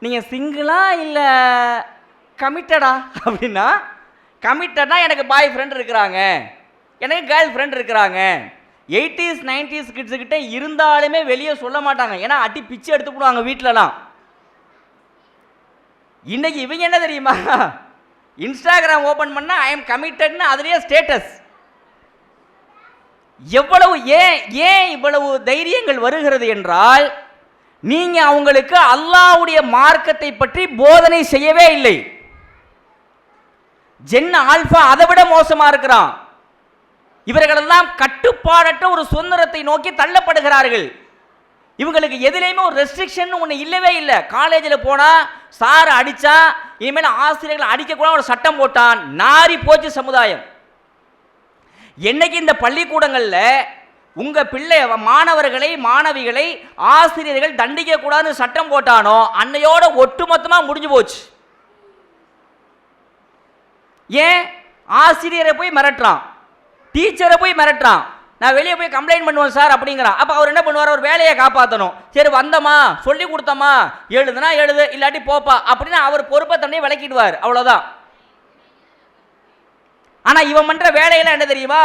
நீங்கள் சிங்கிளா இல்லை கமிட்டடா அப்படின்னா, கமிட்டட்னா எனக்கு பாய் ஃப்ரெண்ட் இருக்கிறாங்க, எனக்கு கேர்ள் ஃப்ரெண்ட் இருக்கிறாங்க. 80s 90s கிட்ஸுக்கிட்ட இருந்தாலுமே வெளியே சொல்ல மாட்டாங்க. ஏன்னா அடி பிச்சு எடுத்துக்கிடுவாங்க வீட்டிலலாம். இன்னைக்கு இவங்க என்ன தெரியுமா, இன்ஸ்டாகிராம் ஓப்பன் பண்ணால் ஐ எம் கமிட்டட்னு அதுலேயே ஸ்டேட்டஸ். எவ்வளவு ஏன் இவ்வளவு தைரியங்கள் வருகிறது என்றால், நீங்க அவங்களுக்கு அல்லாஹ்வுடைய மார்க்கத்தை பற்றி போதனை செய்யவே இல்லை. ஜென் ஆல்பா அதை விட மோசமா இருக்கிறான். இவர்களெல்லாம் கட்டுப்பாடற்ற ஒரு சுதந்திரத்தை நோக்கி தள்ளப்படுகிறார்கள். இவங்களுக்கு எதிலையுமே ஒரு ரெஸ்ட்ரிக்ஷன் ஒன்று இல்லவே இல்லை. காலேஜில் போனால் சார் அடித்தா இனிமேல் ஆசிரியர்கள் அடிக்கக்கூடாது ஒரு சட்டம் போட்டான். நாரி போச்சு சமுதாயம். என்னைக்கு இந்த பள்ளிக்கூடங்களில் உங்கள் பிள்ளை மாணவர்களை மாணவிகளை ஆசிரியர்கள் தண்டிக்க கூடாதுன்னு சட்டம் போட்டானோ அன்னையோட ஒட்டுமொத்தமாக முடிஞ்சு போச்சு. ஏன்? ஆசிரியரை போய் மிரட்டுறான், டீச்சரை போய் மிரட்டுறான். நான் வெளியே போய் கம்ப்ளைண்ட் பண்ணுவேன் சார் அப்படிங்கிறான். அப்போ அவர் என்ன பண்ணுவார்? ஒரு வேலையை காப்பாற்றணும். சரி வந்தமா சொல்லி கொடுத்தமா, எழுதுனா எழுது, இல்லாட்டி போப்பா அப்படின்னு அவர் பொறுப்பை தன்னை விளக்கிடுவார். அவ்வளோதான். ஆனால் இவன் பண்ணுற வேலையெல்லாம் என்ன தெரியுமா?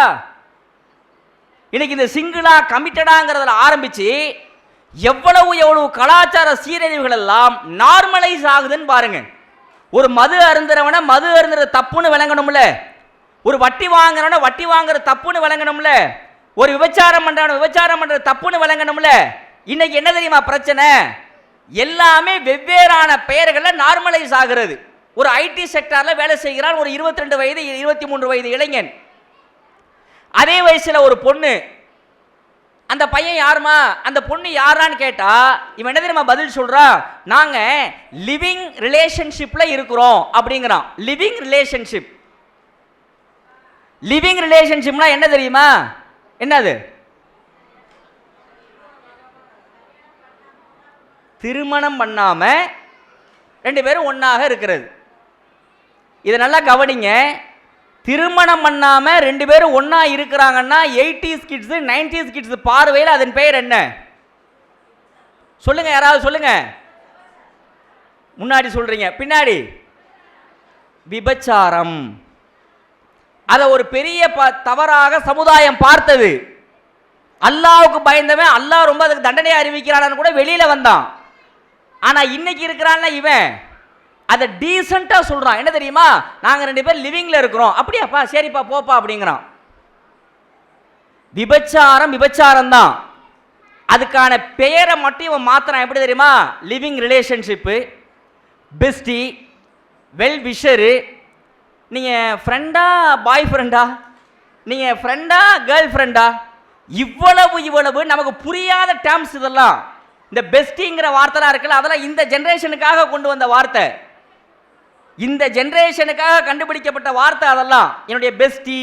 இன்னைக்கு இந்த சிங்கிளா கமிட்டடாங்கிறதுல ஆரம்பிச்சு எவ்வளவு கலாச்சார சீரழிவுகள் எல்லாம் நார்மலைஸ் ஆகுதுன்னு பாருங்க. ஒரு மது அருந்துறவனை மது அருந்துற தப்புன்னு விளங்கணும்ல, ஒரு வட்டி வாங்குறவனை வட்டி வாங்குற தப்புன்னு விளங்கணும்ல, ஒரு விபச்சாரம் பண்றவன விபச்சாரம் பண்ற தப்புன்னு விளங்கணும்ல. இன்னைக்கு என்ன தெரியுமா பிரச்சனை? எல்லாமே வெவ்வேறான பெயர்களில் நார்மலைஸ் ஆகிறது. ஒரு ஐடி செக்டார்ல வேலை செய்கிறான் ஒரு 22 வயது 23 வயது இளைஞன். அதே வயசுல ஒரு பொண்ணு. அந்த பையன் யாருமா, அந்த பொண்ணு யாரான்னு கேட்டா இவன் என்ன தெரியுமா பதில் சொல்றான்? நாங்க லிவிங் ரிலேஷன்ஷிப்ல இருக்கிறோம் அப்படிங்கிறான். Living relationship. லிவிங் ரிலேஷன்ஷிப்னா என்ன தெரியுமா? என்னது? திருமணம் பண்ணாம ரெண்டு பேரும் ஒன்னாக இருக்கிறது. இதை நல்லா கவனிங்க. திருமணம் பண்ணாம ரெண்டு பேரும் ஒன்னா இருக்கிறாங்கன்னா 80s கிட்ஸ் 90s கிட்ஸ் பார்வையில் அதன் பெயர் என்ன சொல்லுங்க? யாராவது சொல்லுங்க. முன்னாடி சொல்றீங்க, பின்னாடி விபச்சாரம். அதை ஒரு பெரிய தவறாக சமுதாயம் பார்த்தது. அல்லாஹ்வுக்கு பயந்தவன் அல்லாஹ் ரொம்ப அதுக்கு தண்டனை அறிவிக்கிறான்னு கூட வெளியில வந்தான். ஆனா இன்னைக்கு இருக்கிறான்ல இவன் அதை டீசெண்டா சொல்றான். என்ன தெரியுமா? நாங்க ரெண்டு பேர் லிவிங்ல இருக்கிறோம். அப்படியாப்பா, சரிப்பா போப்பா அப்படிங்கிறான். விபச்சாரம் விபச்சாரம் தான். அதுக்கான பெயரை மட்டும் இவன் மாத்திரம். எப்படி தெரியுமா? Living relationship, bestie, well wisher. நீங்க ஃப்ரெண்டா பாய் ஃப்ரெண்டா, நீங்க ஃப்ரெண்டா கேர்ள் ஃப்ரெண்டா, இவ்வளவு நமக்கு புரியாத டேர்ம்ஸ் இதெல்லாம். இந்த பெஸ்டிங்கிற வார்த்தைலாம் இருக்குல்ல, அதெல்லாம் இந்த ஜெனரேஷனுக்காக கொண்டு வந்த வார்த்தை, இந்த ஜெனரேஷனுக்காக கண்டுபிடிக்கப்பட்ட வார்த்தை அதெல்லாம். என்னுடைய பெஸ்டி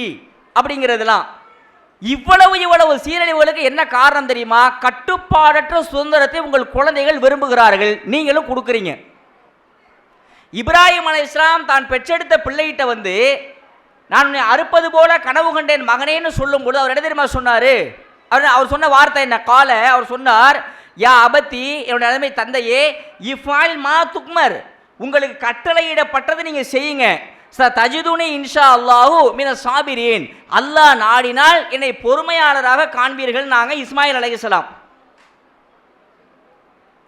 அப்படிங்கிறதுலாம் இவ்வளவு சீரழிவுகளுக்கு என்ன காரணம் தெரியுமா? கட்டுப்பாடற்ற சுதந்திரத்தை உங்கள் குழந்தைகள் விரும்புகிறார்கள், நீங்களும் கொடுக்குறீங்க. இப்ராஹிம் அலைஹிஸ்ஸலாம் தான் பெற்றெடுத்த பிள்ளைகிட்ட வந்து நான் உன்னை அறுப்பது போல கனவு கண்டேன் மகனேன்னு சொல்லும் பொழுது அவர் என்ன தெரியுமா சொன்னாரு? அவர் சொன்ன வார்த்தை என்ன? கால அவர் சொன்னார், யா அபத்தி, என்னுடைய நிலைமை தந்தையே, இஃபால் மா துக்மர், உங்களுக்கு கட்டளையிடப்பட்டது நீங்க செய்யுங்க. தஜிதுனி இன்ஷா அல்லாஹு மின சாபிரீன், அல்லாஹ் நாடினால் என்னை பொறுமையாளராக காண்பீர்கள் நாங்க இஸ்மாயில் அலைஹிஸ்ஸலாம்.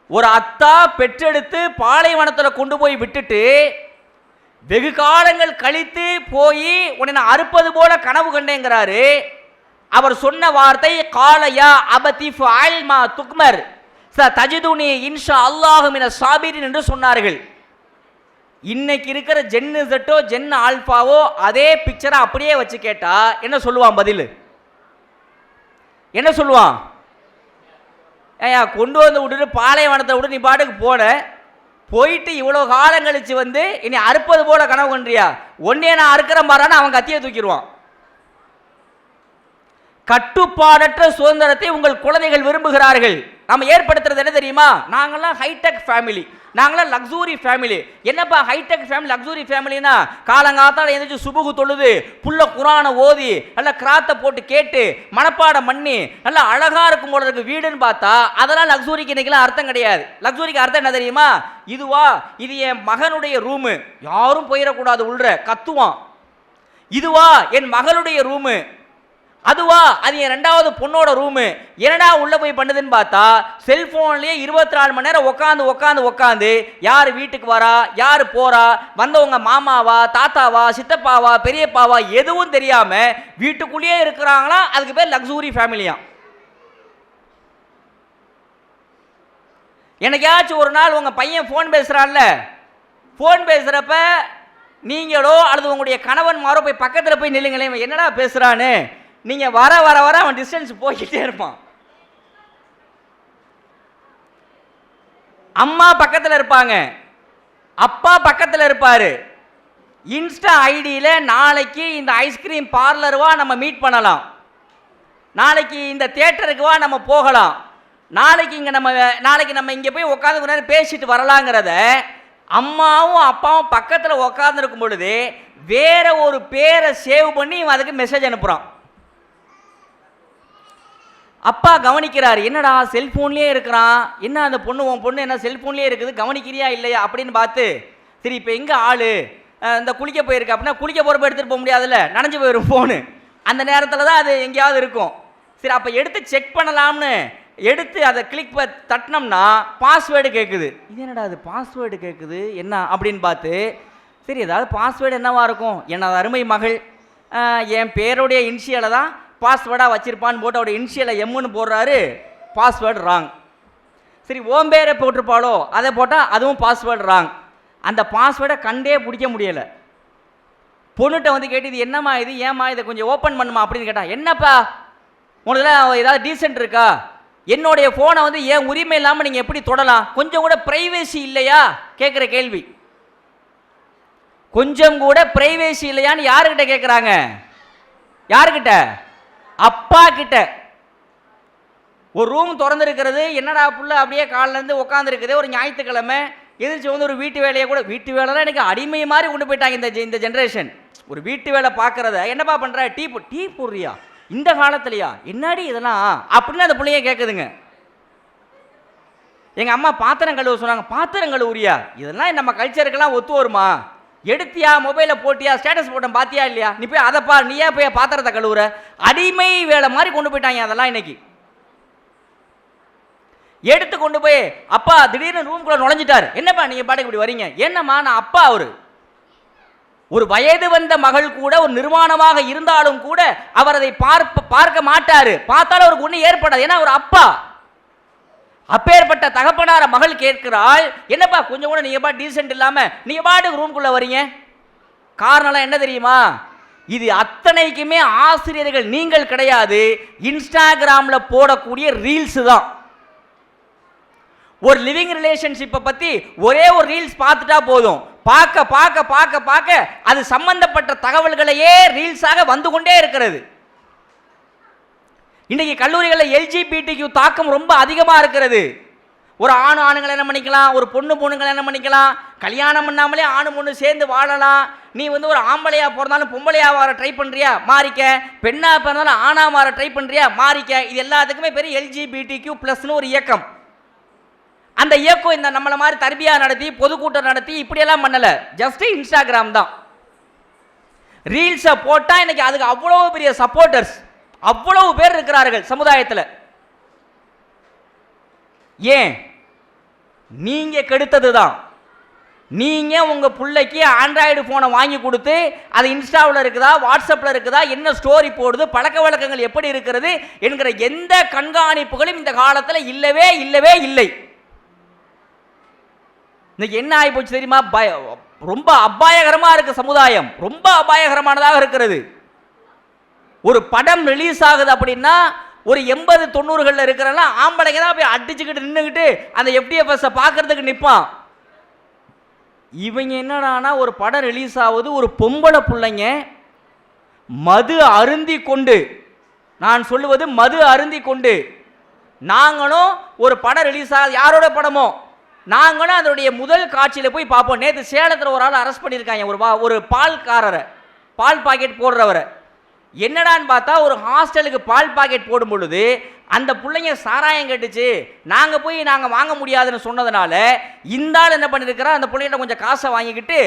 ஒரு அத்தா பெற்றெடுத்து பாலைவனத்தில் கொண்டு போய் விட்டுட்டு வெகு காலங்கள் கழித்து போய் உன்னை அறுப்பது போல கனவு கண்டேங்கிறாரு. அவர் சொன்ன வார்த்தை காலையா அபதி ஃபஅல் மா துக்மர் தஜிதுனி இன்ஷா அல்லாஹு மின சாபிரின் என்று சொன்னார்கள். இன்னைக்கு இருக்கிற ஜென்னு செட்டோ ஜென் ஆல்பாவோ அதே பிக்சரை அப்படியே வச்சு கேட்டா என்ன சொல்லுவான்? பதில் என்ன சொல்லுவான்? ஏயா கொண்டு வந்து விட்டுட்டு பாலைவனத்தை விட்டு நீ பாட்டுக்கு போன, போயிட்டு இவ்வளோ காலம் கழிச்சு வந்து இனி அறுப்பது போல கனவு கண்டியா, ஒன்னே நான் அறுக்கிறேன் பாரான்னு அவன் கத்தியை தூக்கிடுவான். கட்டுப்பாடற்ற சுதந்திரத்தை உங்கள் குழந்தைகள் விரும்புகிறார்கள். நம்ம ஏற்படுத்துறது என்ன தெரியுமா? நாங்களாம் ஹைடெக் ஃபேமிலி, நாங்களாம் லக்ஸூரி ஃபேமிலி. என்னப்பா ஹைடெக் ஃபேமிலி லக்ஸூரி ஃபேமிலினா, காலங்காத்தால எழுந்திரிச்சு சுபுகு தொழுது புள்ள குரானை ஓதி நல்லா கிராத்தை போட்டு கேட்டு மனப்பாடம் பண்ணி நல்லா அழகா இருக்கும் போல இருக்கு வீடுன்னு பார்த்தா அதெல்லாம் லக்ஸூரிக்கு இன்னைக்கெல்லாம் அர்த்தம் கிடையாது. லக்ஸூரிக்கு அர்த்தம் என்ன தெரியுமா? இதுவா, இது என் மகனுடைய ரூமு, யாரும் போயிடக்கூடாது உள்ள கத்துவான். இதுவா என் மகளுடைய ரூமு, அதுவா அது என் ரெண்டாவது பொண்ணோட ரூமு. என்னடா உள்ள போய் பண்ணுதுன்னு பார்த்தா செல்போன்லயே 24 மணி நேரம் உட்காந்து யார் வீட்டுக்கு வரா, யார் போறா, வந்தவங்க மாமாவா தாத்தாவா சித்தப்பாவா பெரியப்பாவா எதுவும் தெரியாம வீட்டுக்குள்ளேயே இருக்கிறாங்களா. அதுக்கு பேர் லக்ஸூரி ஃபேமிலியா. எனக்காச்சும் ஒரு நாள் உங்க பையன் ஃபோன் பேசுறான்ல, ஃபோன் பேசுறப்ப நீங்களோ அல்லது உங்களுடைய கணவன்மாரோ போய் பக்கத்தில் போய் நில்லுங்களேன், என்னடா பேசுறான்னு. நீங்க வர வர வர அவன் டிஸ்டன்ஸ் போய்கிட்டே இருப்பான். அம்மா பக்கத்தில் இருப்பாங்க, அப்பா பக்கத்தில் இருப்பாரு. இன்ஸ்டா ஐடியில நாளைக்கு இந்த ஐஸ்கிரீம் பார்லருவா நம்ம மீட் பண்ணலாம், நாளைக்கு இந்த தியேட்டருக்கு வா நம்ம போகலாம், நாளைக்கு நம்ம இங்கே போய் உட்காந்து கொஞ்ச நேரம் பேசிட்டு வரலாங்கிறத அம்மாவும் அப்பாவும் பக்கத்தில் உட்கார்ந்து இருக்கும் பொழுது வேற ஒரு பேரை சேவ் பண்ணி அதுக்கு மெசேஜ் அனுப்புறான். அப்பா கவனிக்கிறார், என்னடா செல்போன்லேயே இருக்கிறான், என்ன அந்த பொண்ணு உன் பொண்ணு என்ன செல்போன்லேயே இருக்குது, கவனிக்கிறியா இல்லையா அப்படின்னு பார்த்து, சரி இப்போ எங்கே ஆளு இந்த குளிக்க போயிருக்கு அப்படின்னா குளிக்க போகிறப்ப எடுத்துகிட்டு போக முடியாதுல்ல, நனைஞ்சு போயிடும் ஃபோனு, அந்த நேரத்தில் தான் அது எங்கேயாவது இருக்கும். சரி அப்போ எடுத்து செக் பண்ணலாம்னு எடுத்து அதை கிளிக் தட்டினோம்னா பாஸ்வேர்டு கேட்குது. இது என்னடா அது பாஸ்வேர்டு கேட்குது என்ன அப்படின்னு பார்த்து, சரி ஏதாவது பாஸ்வேர்டு என்னவா இருக்கும், என்னது அருமை மகள் என் பேருடைய இனிஷியலை தான் பாஸ்வேர்டாக வச்சிருப்பான்னு போட்டு அவருடைய இனிஷியலை எம்முன்னு போடுறாரு, பாஸ்வேர்டு ராங். சரி ஓம் பேரை போட்டிருப்பாளோ அதை போட்டால் அதுவும் பாஸ்வேர்டு ராங். அந்த பாஸ்வேர்டை கண்டே பிடிக்க முடியலை. பொண்ணுகிட்ட வந்து கேட்டு இது என்னம்மா இது, ஏம்மா இதை கொஞ்சம் ஓப்பன் பண்ணுமா அப்படின்னு கேட்டால், என்னப்பா உனக்குலாம் ஏதாவது டீசென்ட் இருக்கா, என்னுடைய ஃபோனை வந்து ஏன் உரிமை இல்லாமல் நீங்கள் எப்படி தொடலாம், கொஞ்சம் கூட பிரைவேசி இல்லையா கேட்குற கேள்வி. கொஞ்சம் கூட பிரைவேசி இல்லையான்னு யாருக்கிட்ட கேட்குறாங்க? யாருக்கிட்ட? அப்பா கிட்ட. ஒரு ரூம் திறந்துருக்கிறது, என்னடா புள்ள அப்படியே காலிலேருந்து உட்காந்துருக்குது, ஒரு ஞாயிற்றுக்கிழமை எதிர்த்து வந்து ஒரு வீட்டு வேலையை கூட, வீட்டு வேலைலாம் எனக்கு அடிமை மாதிரி கொண்டு போயிட்டாங்க இந்த ஜென்ரேஷன். ஒரு வீட்டு வேலை பார்க்குறத என்னப்பா பண்ணுற, டீ போடுறியா இந்த காலத்துலையா, என்னடி இதெல்லாம் அப்படின்னு அந்த பிள்ளைய கேட்குதுங்க. எங்கள் அம்மா பாத்திரம் கழுவ சொன்னாங்க, பாத்திரம் கழுவுறியா, இதெல்லாம் நம்ம கல்ச்சருக்கெல்லாம் ஒத்து வருமா, எடுத்தியா மொபைலில் போட்டியா ஸ்டேட்டஸ் போட்டேன் பார்த்தியா இல்லையா, நீ போய் அதை நீ ஏன் போய் பாத்திரத்தை கழுவுற, அடிமை வேலை மாதிரி கொண்டு போயிட்டாங்க அதெல்லாம். இன்னைக்கு எடுத்து கொண்டு போய் அப்பா திடீர்னு ரூம்குள்ள நுழைஞ்சிட்டாரு, என்னப்பா நீங்க பாட்டுக்கு இப்படி வரீங்க, என்னம்மா நான் அப்பா. ஒரு வயது வந்த மகள் கூட ஒரு நிர்வாணமாக இருந்தாலும் கூட அவர் அதை பார்க்க மாட்டாரு, பார்த்தாலும் அவருக்கு ஒன்றும் ஏற்படாது, ஏன்னா ஒரு அப்பா. அப்பேற்பட்ட தகப்பனார மகள் கேட்கிறாள், என்னப்பா கொஞ்சம் கூட நீங்க பாட்டு டீசென்ட் இல்லாம நீங்க பாட்டுக்கு ரூம்குள்ள வரீங்க, காரணம் என்ன தெரியுமா, இது அத்தனைக்குமே ஆசிரியர்கள் நீங்கள் கிடையாது, இன்ஸ்டாகிராம்ல போடக்கூடிய ரீல்ஸ் தான். ஒரு லிவிங் ரிலேஷன்ஷிப்பை பத்தி ஒரே ஒரு ரீல்ஸ் பார்த்துட்டா போதும், பார்க்க பார்க்க பார்க்க பார்க்க அது சம்பந்தப்பட்ட தகவல்களையே ரீல்ஸாக வந்து கொண்டே இருக்கிறது. இன்னைக்கு கல்லூரிகளில் எல்ஜிபிடிக்கு தாக்கம் ரொம்ப அதிகமாக இருக்கிறது. ஒரு ஆணுங்களை என்ன பண்ணிக்கலாம், ஒரு பொண்ணுங்களை என்ன பண்ணிக்கலாம், கல்யாணம் பண்ணாமலே ஆணு பொண்ணு சேர்ந்து வாழலாம். நீ வந்து ஒரு ஆம்பளையா பிறந்தாலும் பொம்பளையா வர ட்ரை பண்ணுறியா மாறிக்க, பெண்ணா பிறந்தாலும் ஆணா மாற ட்ரை பண்ணுறியா மாறிக்க. இது எல்லாத்துக்குமே பெரிய LGBTQ+ ஒரு இயக்கம். அந்த இயக்கம் இந்த நம்மளை மாதிரி தர்பியா நடத்தி பொதுக்கூட்டம் நடத்தி இப்படியெல்லாம் பண்ணலை, ஜஸ்ட் இன்ஸ்டாகிராம் தான். ரீல்ஸை போட்டால் இன்னைக்கு அதுக்கு அவ்வளவு பெரிய சப்போர்ட்டர்ஸ், அவ்வளவு பேர் இருக்கிறார்கள் சமுதாயத்தில். ஏன்? நீங்க கெடுத்தது தான். நீங்க உங்க பிள்ளைக்கு ஆண்ட்ராய்டு போனை வாங்கி கொடுத்து அது இன்ஸ்டாவில் இருக்குதா, வாட்ஸ்அப்பில் இருக்குதா, என்ன ஸ்டோரி போடுது, பழக்க வழக்கங்கள் எப்படி இருக்கிறது என்கிற எந்த கண்காணிப்புகளும் இந்த காலத்தில் இல்லவே இல்லவே இல்லை. இன்னைக்கு என்ன ஆகி போச்சு தெரியுமா? ரொம்ப அபாயகரமா இருக்கு சமுதாயம், ரொம்ப அபாயகரமானதாக இருக்கிறது. ஒரு படம் ரிலீஸ் ஆகுது அப்படின்னா ஒரு 80-90களில் இருக்கிறனா ஆம்பளைங்க தான் போய் அடிச்சுக்கிட்டு நின்றுக்கிட்டு அந்த FDFS பார்க்கறதுக்கு நிற்பான். இவங்க என்னடானா ஒரு படம் ரிலீஸ் ஆகுது, ஒரு பொம்பளை பிள்ளைங்க மது அருந்தி கொண்டு, நான் சொல்லுவது மது அருந்தி கொண்டு, நாங்களும் ஒரு படம் ரிலீஸ் ஆகுது, யாரோட படமோ, நாங்களும் அதனுடைய முதல் காட்சியில் போய் பார்ப்போம். நேற்று சேலத்தில் ஒரு ஆள் அரெஸ்ட் பண்ணியிருக்காங்க, ஒரு பால்காரரை, பால் பாக்கெட் போடுறவரை. என்னடான்னு பார்த்தா ஒரு ஹாஸ்டலுக்கு பால் பாக்கெட் போடும் பொழுது அந்த பிள்ளைங்க சாராயம் கட்டுச்சு, நாங்கள் வாங்க முடியாதுன்னு சொன்னதுனால இந்த ஆள் என்ன பண்ணியிருக்கிறா, அந்த பிள்ளைகிட்ட கொஞ்சம் காசை வாங்கிக்கிட்டு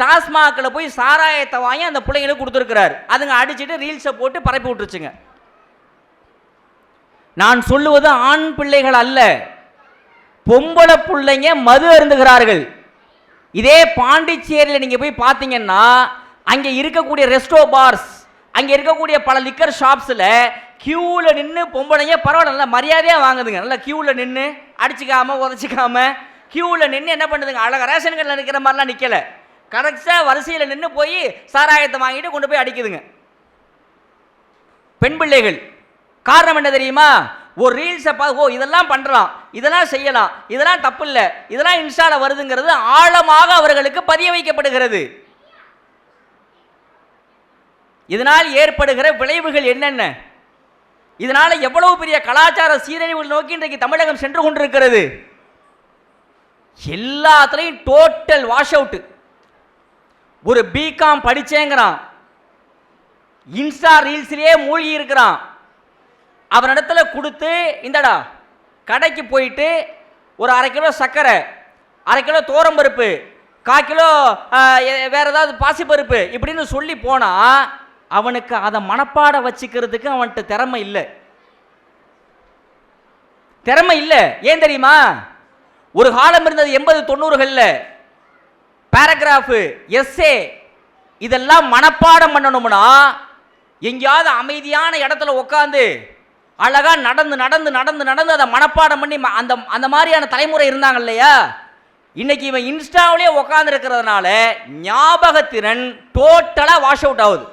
டாஸ்மாகில் போய் சாராயத்தை வாங்கி அந்த பிள்ளைங்களுக்கு கொடுத்துருக்கிறார். அதுங்க அடிச்சுட்டு ரீல்ஸை போட்டு பரப்பி விட்டுருச்சுங்க. நான் சொல்லுவது ஆண் பிள்ளைகள் அல்ல, பொம்பளை பிள்ளைங்க மது அருந்துகிறார்கள். இதே பாண்டிச்சேரியில் நீங்கள் போய் பார்த்தீங்கன்னா அங்கே இருக்கக்கூடிய ரெஸ்டோ பார்ஸ், அங்கே இருக்கக்கூடிய பல லிக்கர் ஷாப்ஸில் கியூவில் நின்று பொம்பளைங்க பரவாயில்ல நல்லா மரியாதையாக வாங்குதுங்க. நல்லா கியூவில் நின்று அடிச்சுக்காம உதச்சிக்காம கியூவில் நின்று என்ன பண்ணுதுங்க, அழகாக ரேஷன் கடையில் நிற்கிற மாதிரிலாம் நிற்கலை, கரெக்டாக வரிசையில் நின்று போய் சாராயத்தை வாங்கிட்டு கொண்டு போய் அடிக்குதுங்க பெண் பிள்ளைகள். காரணம் என்ன தெரியுமா? ஒரு ரீல்ஸை ஓ இதெல்லாம் பண்ணுறலாம், இதெல்லாம் செய்யலாம், இதெல்லாம் தப்பு இல்லை, இதெல்லாம் இன்ஸ்டால வருதுங்கிறது ஆழமாக அவர்களுக்கு பதிய வைக்கப்படுகிறது. இதனால் ஏற்படுகிற விளைவுகள் என்னென்ன, இதனால எவ்வளவு பெரிய கலாச்சார சீரழிவுகள் நோக்கி இன்றைக்கு தமிழகம் சென்று கொண்டிருக்கிறது. எல்லாத்துலையும் டோட்டல் வாஷ் அவுட். ஒரு பிகாம் படிச்சேங்கிறான், இன்ஸ்டா ரீல்ஸ்லயே மூழ்கி இருக்கிறான். அவனிடத்துல கொடுத்து இந்தடா கடைக்கு போயிட்டு ஒரு 1/2 கிலோ சர்க்கரை, 1/2 கிலோ தோரம்பருப்பு, 1/4 கிலோ வேற ஏதாவது பாசிப்பருப்பு இப்படின்னு சொல்லி போனா அவனுக்கு அதை மனப்பாட வச்சுக்கிறதுக்கு அவன்கிட்ட திறமை இல்லை. ஏன் தெரியுமா? ஒரு காலம் இருந்தது 80-90களில் பேராகிராஃபு, எஸ்ஸே இதெல்லாம் மனப்பாடம் பண்ணணும்னா எங்கேயாவது அமைதியான இடத்துல உட்காந்து அழகா நடந்து நடந்து நடந்து நடந்து அதை மனப்பாடம் பண்ணி அந்த மாதிரியான தலைமுறை இருந்தாங்க இல்லையா? இன்னைக்கு இவன் இன்ஸ்டாவிலே உட்கார்ந்து இருக்கிறதுனால ஞாபகத்திறன் டோட்டலா வாஷ் அவுட் ஆகுது.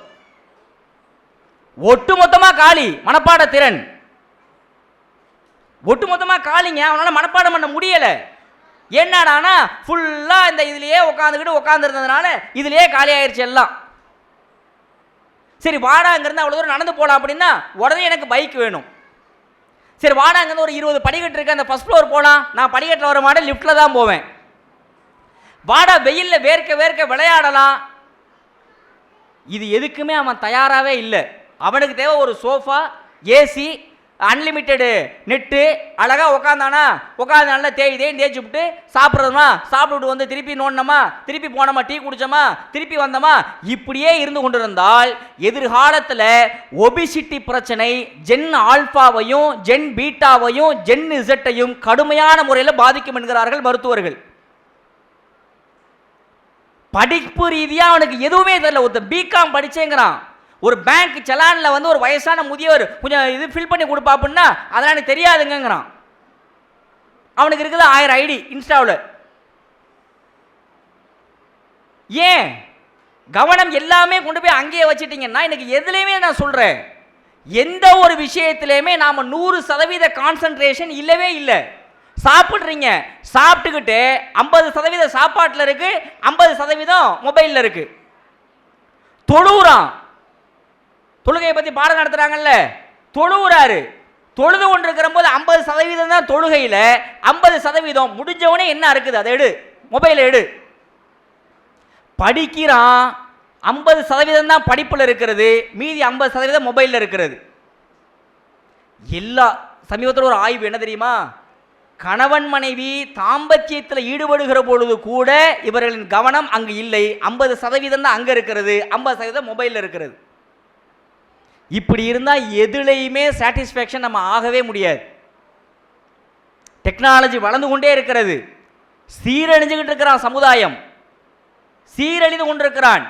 ஒட்டுமொத்தமா காலி மனப்பாட திறன், ஒட்டுமொத்தமா காலிங்க. அவனால மனப்பாடம் பண்ண முடியல. என்னடானா ஃபுல்லா இந்த இதுலயே உட்கார்ந்து இருந்ததுனால இதுலயே காலி ஆயிருச்சு எல்லாம். சரி வாடா அங்கிருந்து அவ்வளவு தூரம் நடந்து போலாம் அப்படின்னா உடனே எனக்கு பைக் வேணும். சரி வாடா அங்கிருந்து ஒரு 20 படிக்கட்டு இருக்கு, அந்த ஃபர்ஸ்ட் ஃப்ளோர் போலாம், நான் படிக்கட்டில் வர மாட்டேன், லிஃப்ட்ல தான் போவேன். வாடா வெயில்ல வேர்க்க வேர்க்க விளையாடலாம், இது எதுக்குமே அவன் தயாராகவே இல்லை. அவனுக்கு தேவை ஒரு சோஃபா, ஏசி, அன்லிமிட்டெடு நெட்டு, அழகா உட்காந்தானா உட்காந்து நல்லா தேய்ச்சி விட்டு சாப்பிட்றதுமா, சாப்பிட்டு வந்து திருப்பி நோண்டமா, திருப்பி போனோமா, டீ குடிச்சோமா, திருப்பி வந்தோமா, இப்படியே இருந்து கொண்டிருந்தால் எதிர்காலத்தில் ஒபிசிட்டி பிரச்சனை ஜென் ஆல்பாவையும் ஜென் பீட்டாவையும் ஜென் இசட்டையும் கடுமையான முறையில் பாதிக்கும் என்கிறார்கள் மருத்துவர்கள். படிப்பு ரீதியாக அவனுக்கு எதுவுமே தெரியல. ஒருத்தர் பிகாம் படிச்சேங்கிறான், ஒரு பேங்க் செலான்ல வந்து ஒரு வயசான முதியவர் கொஞ்சம் இது ஃபில் பண்ணி கொடுப்பா அப்படின்னா அதெல்லாம் எனக்கு தெரியாதுங்கிறான். அவனுக்கு இருக்குது 1000 ஐடி இன்ஸ்டாவில். ஏன் கவனம் எல்லாமே கொண்டு போய் அங்கேயே வச்சுட்டீங்கன்னா இன்னைக்கு எதுலையுமே நான் சொல்றேன், எந்த ஒரு விஷயத்திலையுமே நாம 100% கான்சன்ட்ரேஷன் இல்லவே இல்லை. சாப்பிட்றீங்க, சாப்பிட்டுக்கிட்டு 50% சாப்பாட்டில் இருக்கு, 50% மொபைலில் இருக்கு. தொழுவுறான், தொழுகையை பற்றி பாடம் நடத்துறாங்கல்ல, தொழுவுறாரு, தொழுது கொண்டு இருக்கிற போது 50% தான் தொழுகையில், 50% முடிஞ்சவனே என்ன இருக்குது அதை எடு, மொபைலை எடு. படிக்கிறான், 50% தான் படிப்பில் இருக்கிறது, மீதி 50% மொபைலில் இருக்கிறது. எல்லா சமீபத்தில் ஒரு ஆய்வு என்ன தெரியுமா, கணவன் மனைவி தாம்பத்தியத்தில் ஈடுபடுகிற பொழுது கூட இவர்களின் கவனம் அங்கு இல்லை. 50% தான் அங்கே இருக்கிறது, 50% மொபைலில் இருக்கிறது. இப்படி இருந்தால் எதுலையுமே சாட்டிஸ்ஃபேக்ஷன் நம்ம ஆகவே முடியாது. டெக்னாலஜி வளர்ந்து கொண்டே இருக்கிறது, சீரழிஞ்சுக்கிட்டு இருக்கிறான் சமுதாயம், சீரழிந்து கொண்டிருக்கிறான்.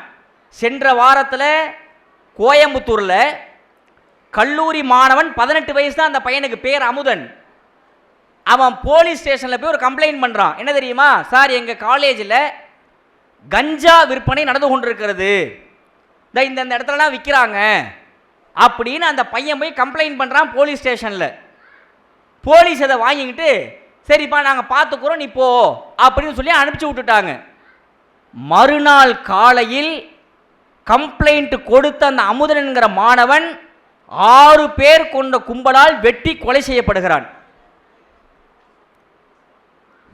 சென்ற வாரத்தில் கோயம்புத்தூரில் கல்லூரி மாணவன் 18 வயசு தான், அந்த பையனுக்கு பேர் அமுதன். அவன் போலீஸ் ஸ்டேஷனில் போய் ஒரு கம்ப்ளைண்ட் பண்ணுறான். என்ன தெரியுமா சார், எங்கள் காலேஜில் கஞ்சா விற்பனை நடந்து கொண்டிருக்கிறது, இந்த இடத்துலலாம் விற்கிறாங்க அப்படின்னு அந்த பையன் போய் கம்ப்ளைண்ட் பண்ணுறான் போலீஸ் ஸ்டேஷனில். போலீஸ் அதை வாங்கிக்கிட்டு சரிப்பா நாங்கள் பார்த்துக்குறோம் நீ போ அப்படின்னு சொல்லி அனுப்பிச்சி விட்டுட்டாங்க. மறுநாள் காலையில் கம்ப்ளைண்ட் கொடுத்த அந்த அமுதன் என்கிற மாணவன் 6 பேர் கொண்ட கும்பலால் வெட்டி கொலை செய்யப்படுகிறான்.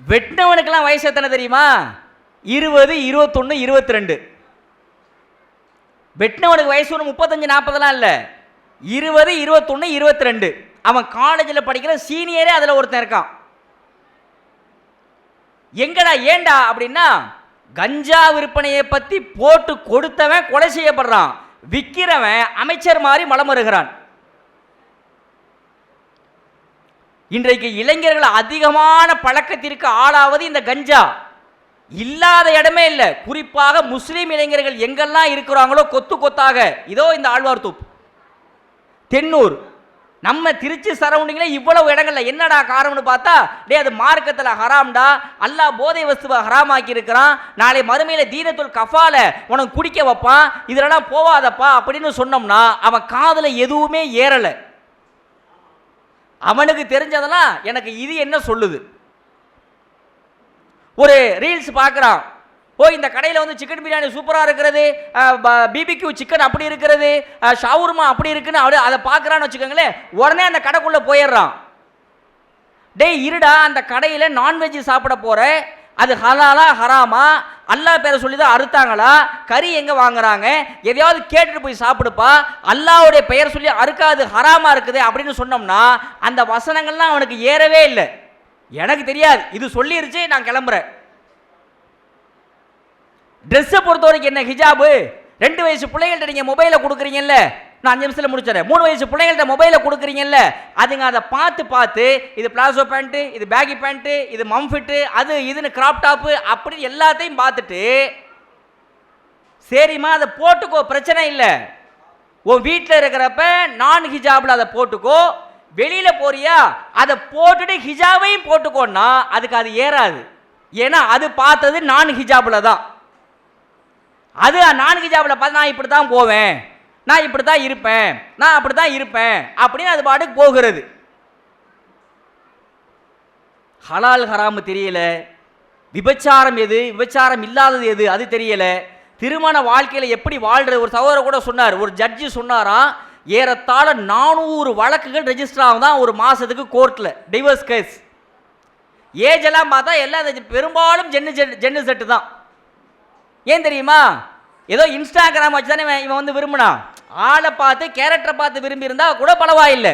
வெட்டினவனுக்கெல்லாம் வயசு எத்தனை தெரியுமா? 20, 21, 22. வெட்டினவனுக்கு வயசு ஒன்று 35, 40 இல்லை, 20, 21, 22. அவன் காலேஜில் படிக்கிற சீனியரே அதில் ஒருத்தன் இருக்கான். எங்கடா ஏண்டா அப்படின்னா, கஞ்சா விற்பனையை பற்றி போட்டு கொடுத்தவன் கொலை செய்யப்படுறான், விற்கிறவன் அமைச்சர் மாதிரி மலம் வருகிறான். இன்றைக்கு இளைஞர்கள் அதிகமான பழக்கத்திற்கு ஆளாவது இந்த கஞ்சா. இல்லாத இடமே இல்லை. குறிப்பாக முஸ்லீம் இளைஞர்கள் எங்கெல்லாம் இருக்கிறாங்களோ கொத்து கொத்தாக, இதோ இந்த ஆழ்வார்தோப்பு, தென்னூர், நம்ம திருச்சி சரௌண்டிங்கில் இவ்வளவு இடங்கள்ல என்னடா காரணம்னு பார்த்தா, அது மார்க்கத்தில் ஹராம்டா, அல்லாஹ் போதை வஸ்துவை ஹராமாக்கி இருக்கிறான், நாளை மறுமையில் தீனத்துல் கஃபால உனக்கு குடிக்க வைப்பான், இதெல்லாம் போவாதப்பா அப்படின்னு சொன்னோம்னா அவன் காதில் எதுவுமே ஏறலை. அவனுக்கு தெரிஞ்சதெல்லாம் எனக்கு இது என்ன சொல்லுது. ஒரு ரீல்ஸ் பார்க்குறான், ஓ இந்த கடையில் வந்து சிக்கன் பிரியாணி சூப்பராக இருக்கிறது, பிபிக்யூ சிக்கன் அப்படி இருக்கிறது, ஷவர்மா அப்படி இருக்குன்னு அதை பார்க்குறான்னு வச்சுக்கோங்களேன், உடனே அந்த கடைக்குள்ளே போயிடுறான். டேய் இருடா, அந்த கடையில் நான்வெஜ் சாப்பிட போகிற, அது ஹலாலா ஹராமா, அல்லாஹ் பேரை சொல்லி தான் அறுத்தாங்களா, கறி எங்கே வாங்குறாங்க, எதையாவது கேட்டுட்டு போய் சாப்பிடுப்பா, அல்லாஹ்வுடைய பெயர் சொல்லி அறுக்காது ஹராமா இருக்குது அப்படின்னு சொன்னோம்னா அந்த வசனங்கள்லாம் அவனுக்கு ஏறவே இல்லை. எனக்கு தெரியாது, இது சொல்லிருச்சு நான் கிளம்புறேன். ட்ரெஸ்ஸை பொறுத்த வரைக்கும் என்ன, ஹிஜாபு 2 வயசு பிள்ளைகள்கிட்ட நீங்கள் மொபைலை கொடுக்குறீங்கல்ல, நான் 5 நிமிஷத்தில் முடிச்சிடறேன், 3 வயசு பிள்ளைகள்கிட்ட மொபைலை கொடுக்குறீங்கல்ல, அதுங்க அதை பார்த்து இது பிளாசோ பேண்ட்டு, இது பேகி பேண்ட்டு, இது மம்ஃபிட்டு, அது இதுன்னு கிராப் டாப்பு அப்படி எல்லாத்தையும் பார்த்துட்டு சரிம்மா அதை போட்டுக்கோ பிரச்சனை இல்லை, உன் வீட்டில் இருக்கிறப்ப நான் ஹிஜாபில் அதை போட்டுக்கோ, வெளியில் போறியா அதை போட்டுட்டு ஹிஜாபையும் போட்டுக்கோன்னா அதுக்கு அது ஏறாது. ஏன்னா அது பார்த்தது நான் ஹிஜாபில் தான். அது நான் ஹிஜாபில் பார்த்து நான் இப்படி தான் போவேன், நான் இப்படி தான் இருப்பேன், நான் அப்படி தான் இருப்பேன் அப்படின்னு அது பாட்டுக்கு போகிறது. ஹலால் ஹராமு தெரியல, விபச்சாரம் எது விபச்சாரம் இல்லாதது எது அது தெரியல, திருமண வாழ்க்கையில் எப்படி வாழ்றது. ஒரு சகோதரர் கூட சொன்னார், ஒரு ஜட்ஜி சொன்னாராம், ஏறத்தாழ 400 வழக்குகள் ரெஜிஸ்டர் ஆகுதான் ஒரு மாதத்துக்கு கோர்ட்டில், டிவோர்ஸ் கேஸ். ஏஜ் எல்லாம் பார்த்தா எல்லாம் பெரும்பாலும் ஜென்னு செட்டு தான். ஏன் தெரியுமா, ஏதோ இன்ஸ்டாகிராம் வச்சு தானே இவன் வந்து விரும்பினான், ஆளை பார்த்து கேரக்டரை பார்த்து விரும்பி இருந்தா கூட பரவாயில்லை.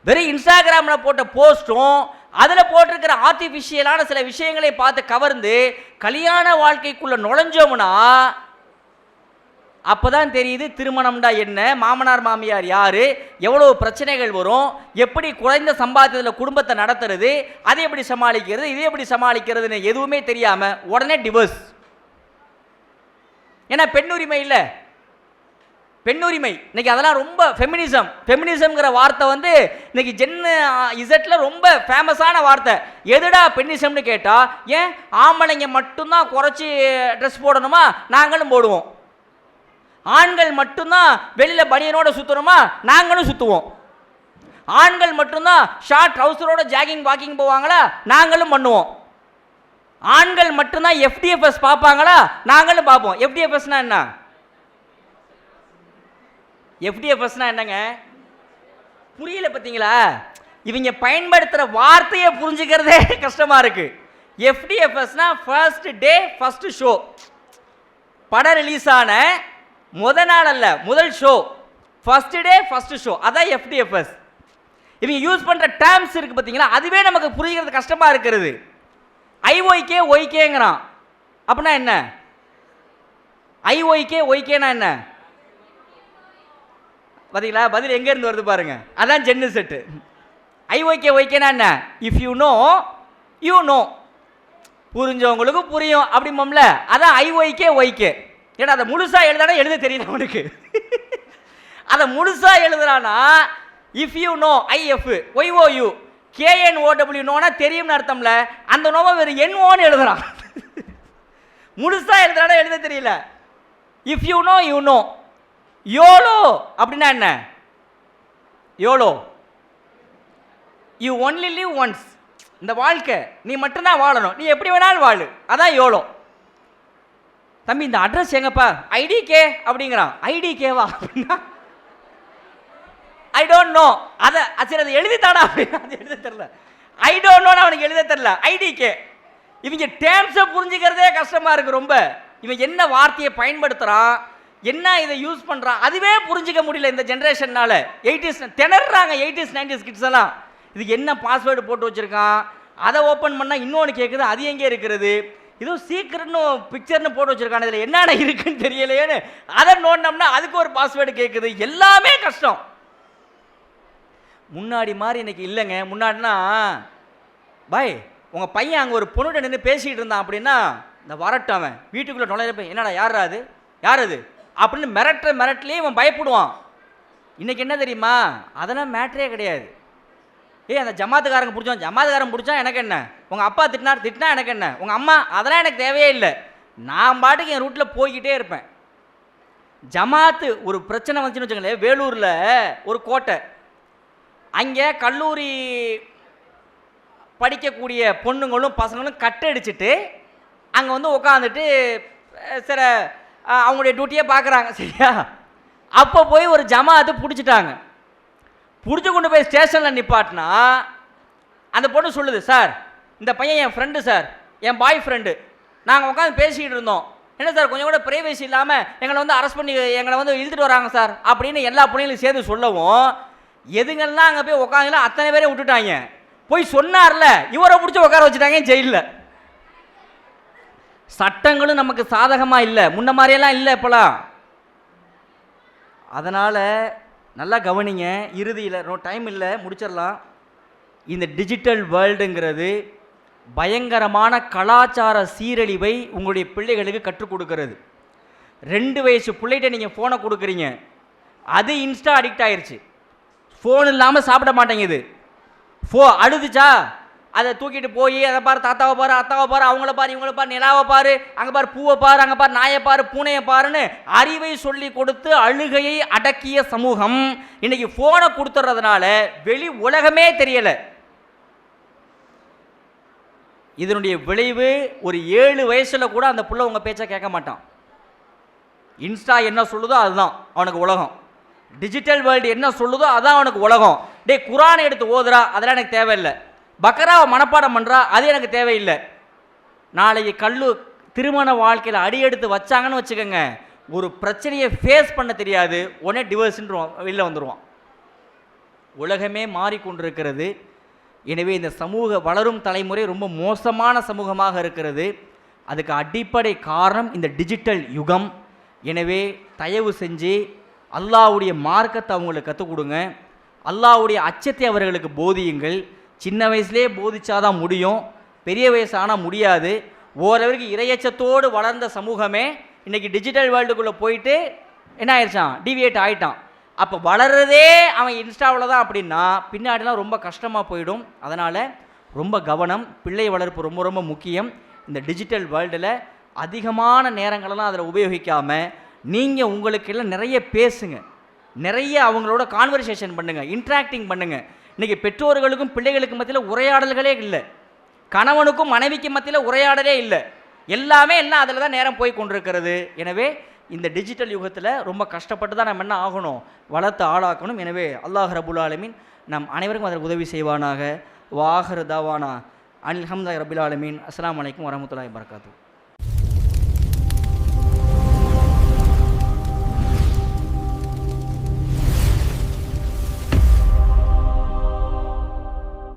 வெறும் இன்ஸ்டாகிராமில் போட்ட போஸ்ட்டும் அதில் போட்டிருக்கிற ஆர்டிஃபிஷியலான சில விஷயங்களை பார்த்து கவர்ந்து கல்யாண வாழ்க்கைக்குள்ள நுழைஞ்சோம்னா அப்போதான் தெரியுது திருமணம்டா என்ன, மாமனார் மாமியார் யாரு, எவ்வளவு பிரச்சனைகள் வரும், எப்படி குறைந்த சம்பாத்தியத்தில் குடும்பத்தை நடத்துறது, அதை எப்படி சமாளிக்கிறது, இதை எப்படி சமாளிக்கிறதுன்னு எதுவுமே தெரியாம உடனே டிவோர்ஸ். ஏன்னா பெண்ணுரிமை இல்லை, பெண்ணுரிமை இன்னைக்கு அதெல்லாம் ரொம்ப ஃபெமினிசம்ங்கிற வார்த்தை வந்து இன்னைக்கு இசட்ல ரொம்ப ஃபேமஸான வார்த்தை. எதுடா பெண்ணிசம்னு கேட்டா, ஏன் ஆம்பளைங்க மட்டும்தான் குறைச்சி ட்ரெஸ் போடணுமா, நாங்களும் போடுவோம், ஆண்கள் மட்டும்தான் வெளியில பனியனோட சுத்தணுமா, நாங்களும் சுத்துவோம், ஆண்கள் மட்டும்தான் ஷார்ட் ட்ரவுசரோட ஜாகிங் வாக்கிங் போவாங்களா, நாங்களும் பண்ணுவோம், ஆண்கள் மட்டும்தான் FDFS பார்ப்பாங்களா, நாங்களும் பார்ப்போம். FDFSனா என்ன? FDFSனா என்னங்க புரியல பார்த்தீங்களா? இவங்க பயன்படுத்துகிற வார்த்தையை புரிஞ்சுக்கிறதே கஷ்டமா இருக்கு. FDFSனா ஃபர்ஸ்ட் டே ஃபர்ஸ்ட் ஷோ, படம் ரிலீஸ் ஆன முத நாள் அல்ல, முதல் show, first day first show, அதான் FDFS. இவங்க யூஸ் பண்ணுற டேர்ம்ஸ் இருக்குது பார்த்தீங்களா, அதுவே நமக்கு புரிகிறது கஷ்டமாக இருக்கிறது. ஐஒய்கே ஒய்கேங்கிறான், அப்படின்னா என்ன? ஐஒய்கே ஒய்கேனா என்ன பார்த்தீங்களா? பதில் எங்கேருந்து வருது பாருங்க, அதான் ஜென்னு செட்டு. ஐஒய்கே ஒய்கேனா என்ன? If you know you know, புரிஞ்சவங்களுக்கு புரியும் அப்படிம்போம்ல, அதான் ஐஒய்கே ஒய்கே. ஏன்னா அதை முழுசாக எழுதானா எழுத தெரியல அவனுக்கு. அதை முழுசாக எழுதுறானா if you know IF YOU KNOW நோனா தெரியும்னு அர்த்தம்ல, அந்த நோவை வேறு என்ஓன்னு எழுதுறான். முழுசாக எழுதுறானா எழுத தெரியல. If you know you no. YOLO அப்படின்னா என்ன? YOLO you only live once. இந்த வாழ்க்கை நீ மட்டும்தான் வாழணும், நீ எப்படி வேணாலும் வாழு, அதான் யோலோ. தம்பி இந்த அட்ரஸ் எங்கப்பா? ஐடிகே அப்படிங்கிறான். ஐடிகேவா அப்படின்னா ஐ டோன்ட் நோ. அதை சரி அதை எழுதித்தானா அப்படின்னா அது எழுத தெரியல. ஐ டோன்ட் நோன்னு அவனுக்கு எழுத தெரியல. ஐடிகே. இவங்க டேர்ம்ஸை புரிஞ்சுக்கிறதே கஷ்டமா இருக்கு ரொம்ப. இவன் என்ன வார்த்தையை பயன்படுத்துறான், என்ன இதை யூஸ் பண்ணுறான், அதுவே புரிஞ்சிக்க முடியல இந்த ஜென்ரேஷன்னால. 80s திணறாங்க. 80s 90s கிட்ஸ் எல்லாம் இதுக்கு என்ன பாஸ்வேர்டு போட்டு வச்சுருக்கான், அதை ஓப்பன் பண்ணால் இன்னொன்று கேட்குது, அது எங்கே இருக்கிறது, ஏதோ சீக்கிரட்னு பிக்சர்னு போட்டு வச்சுருக்கான், இதில் என்னென்ன இருக்குன்னு தெரியலையேன்னு அதை நோண்டோம்னா அதுக்கு ஒரு பாஸ்வேர்டு கேட்குது. எல்லாமே கஷ்டம். முன்னாடி மாதிரி இன்னைக்கு இல்லைங்க. முன்னாடினா பாய் உங்கள் பையன் அங்கே ஒரு பொண்ணுகிட்ட நின்று பேசிகிட்டு இருந்தான் அப்படின்னா, இந்த வரட்டும் அவன் வீட்டுக்குள்ளே நுழையிறப்ப என்னடா யார் அது யார் அது அப்படின்னு மிரட்டலே இவன் பயப்படுவான். இன்றைக்கி என்ன தெரியுமா, அதெல்லாம் மேட்ரே கிடையாது. அந்த ஜமாத்துக்காரங்க பிடிச்சோம், ஜமாத்துக்காரன் பிடிச்சா எனக்கு என்ன, உங்கள் அப்பா திட்டினா எனக்கு என்ன, உங்கள் அம்மா அதெல்லாம் எனக்கு தேவையே இல்லை, நான் பாட்டுக்கு என் ரூட்டில் போய்கிட்டே இருப்பேன். ஜமாத்து ஒரு பிரச்சனை வந்துச்சுன்னு வச்சுங்களேன், வேலூரில் ஒரு கோட்டை, அங்கே கல்லூரி படிக்கக்கூடிய பொண்ணுங்களும் பசங்களும் கட்டடிச்சிட்டு அங்கே வந்து உட்காந்துட்டு சில அவங்களுடைய டியூட்டியை பார்க்குறாங்க. சரியா? அப்போ போய் ஒரு ஜமாத்து பிடிச்சிட்டாங்க. பிடிச்சி கொண்டு போய் ஸ்டேஷனில் நிப்பாட்டினா அந்த பொண்ணு சொல்லுது, சார் இந்த பையன் என் ஃப்ரெண்டு சார், என் பாய் ஃப்ரெண்டு, நாங்கள் உட்காந்து பேசிக்கிட்டு இருந்தோம், என்ன சார் கொஞ்சம் கூட ப்ரைவசி இல்லாமல் எங்களை வந்து அரெஸ்ட் பண்ணி எங்களை வந்து இழுத்துட்டு வராங்க சார் அப்படின்னு எல்லா பிள்ளைங்களும் சேர்ந்து சொல்லவும், எதுங்கெல்லாம் அங்கே போய் உட்காந்துலாம் அத்தனை பேரையும் விட்டுட்டாங்க. போய் சொன்னார்ல இவரை பிடிச்சி உட்கார வச்சுட்டாங்க ஜெயிலில். சட்டங்களும் நமக்கு சாதகமாக இல்லை, முன்ன மாதிரியெல்லாம் இல்லை இப்போலாம். அதனால் நல்லா கவனிங்க. இறுதியில் டைம் இல்லை, முடிச்சிடலாம். இந்த டிஜிட்டல் வேர்ல்டுங்கிறது பயங்கரமான கலாச்சார சீரழிவை உங்களுடைய பிள்ளைகளுக்கு கற்றுக் கொடுக்கறது. 2 வயசு பிள்ளைகிட்ட நீங்கள் ஃபோனை கொடுக்குறீங்க, அது இன்ஸ்டா அடிக்ட் ஆயிடுச்சு. ஃபோன் இல்லாமல் சாப்பிட மாட்டேங்குது. அழுதுச்சா அதை தூக்கிட்டு போய் அதை பாரு, தாத்தாவை பாரு, அத்தாவை பாரு, அவங்கள பாரு, இவங்கள பாரு, நிலாவை பாரு, அங்கே பாரு பூவை பாரு, அங்கே பாரு நாயை பாரு, பூனையை பாருன்னு அறிவை சொல்லி கொடுத்து அழுகையை அடக்கிய சமூகம் இன்னைக்கு ஃபோனை கொடுத்துறதுனால வெளி உலகமே தெரியலை. இதனுடைய விளைவு ஒரு 7 வயசில் கூட அந்த புள்ள உங்கள் பேச்சை கேட்க மாட்டான். இன்ஸ்டா என்ன சொல்லுதோ அதுதான் அவனுக்கு உலகம். டிஜிட்டல் வேர்ல்டு என்ன சொல்லுதோ அதான் அவனுக்கு உலகம். டே குரானை எடுத்து ஓதுறா, அதெல்லாம் எனக்கு தேவையில்லை. பக்கராவை மனப்பாடம் பண்ணுறா, அது எனக்கு தேவையில்லை. நாளைக்கு திருமண வாழ்க்கையில் அடி எடுத்து வச்சாங்கன்னு வச்சுக்கோங்க, ஒரு பிரச்சனையை ஃபேஸ் பண்ண தெரியாது, உடனே டிவோர்ஸ்ன்னு வெளில வந்துடுவான். உலகமே மாறிக்கொண்டிருக்கிறது. எனவே இந்த சமூக வளரும் தலைமுறை ரொம்ப மோசமான சமூகமாக இருக்கிறது. அதுக்கு அடிப்படை காரணம் இந்த டிஜிட்டல் யுகம். எனவே தயவு செஞ்சு அல்லாஹ்வுடைய மார்க்கத்தை அவங்களுக்கு கற்றுக் கொடுங்க, அல்லாஹ்வுடைய அச்சத்தை அவர்களுக்கு போதியுங்கள். சின்ன வயசுலேயே போதிச்சாதான் முடியும், பெரிய வயசானால் முடியாது. ஓரளவுக்கு இரையச்சத்தோடு வளர்ந்த சமூகமே இன்றைக்கி டிஜிட்டல் வேர்ல்டுக்குள்ளே போயிட்டு என்ன ஆயிடுச்சான், டிவியேட் ஆகிட்டான். அப்போ வளர்றதே அவன் இன்ஸ்டாவில் தான் அப்படின்னா பின்னாடிலாம் ரொம்ப கஷ்டமாக போயிடும். அதனால் ரொம்ப கவனம், பிள்ளை வளர்ப்பு ரொம்ப ரொம்ப முக்கியம். இந்த டிஜிட்டல் வேர்ல்டில் அதிகமான நேரங்களெல்லாம் அதில் உபயோகிக்காமல் நீங்கள் உங்களுக்கெல்லாம் நிறைய பேசுங்க, நிறைய அவங்களோட கான்வர்சேஷன் பண்ணுங்கள், இன்ட்ராக்டிங் பண்ணுங்கள். இன்றைக்கி பெற்றோர்களுக்கும் பிள்ளைகளுக்கும் மத்தியில் உரையாடல்களே இல்லை, கணவனுக்கும் மனைவிக்கு மத்தியில் உரையாடலே இல்லை, எல்லாமே எல்லாம் அதில் தான் நேரம் போய் கொண்டிருக்கிறது. எனவே இந்த டிஜிட்டல் யுகத்தில் ரொம்ப கஷ்டப்பட்டு தான் நம்ம என்ன ஆகணும், வளர்த்து ஆளாக்கணும். எனவே அல்லாஹ் ரபுல் ஆலமீன் நம் அனைவருக்கும் அதற்கு உதவி செய்வானாக. வாஹர் தாவானா அல்ஹம்துலில்லாஹி ரபில் ஆலமீன். அஸ்ஸலாமு அலைக்கும் வரஹ்மத்துல்லாஹி வபரகாத்துஹு.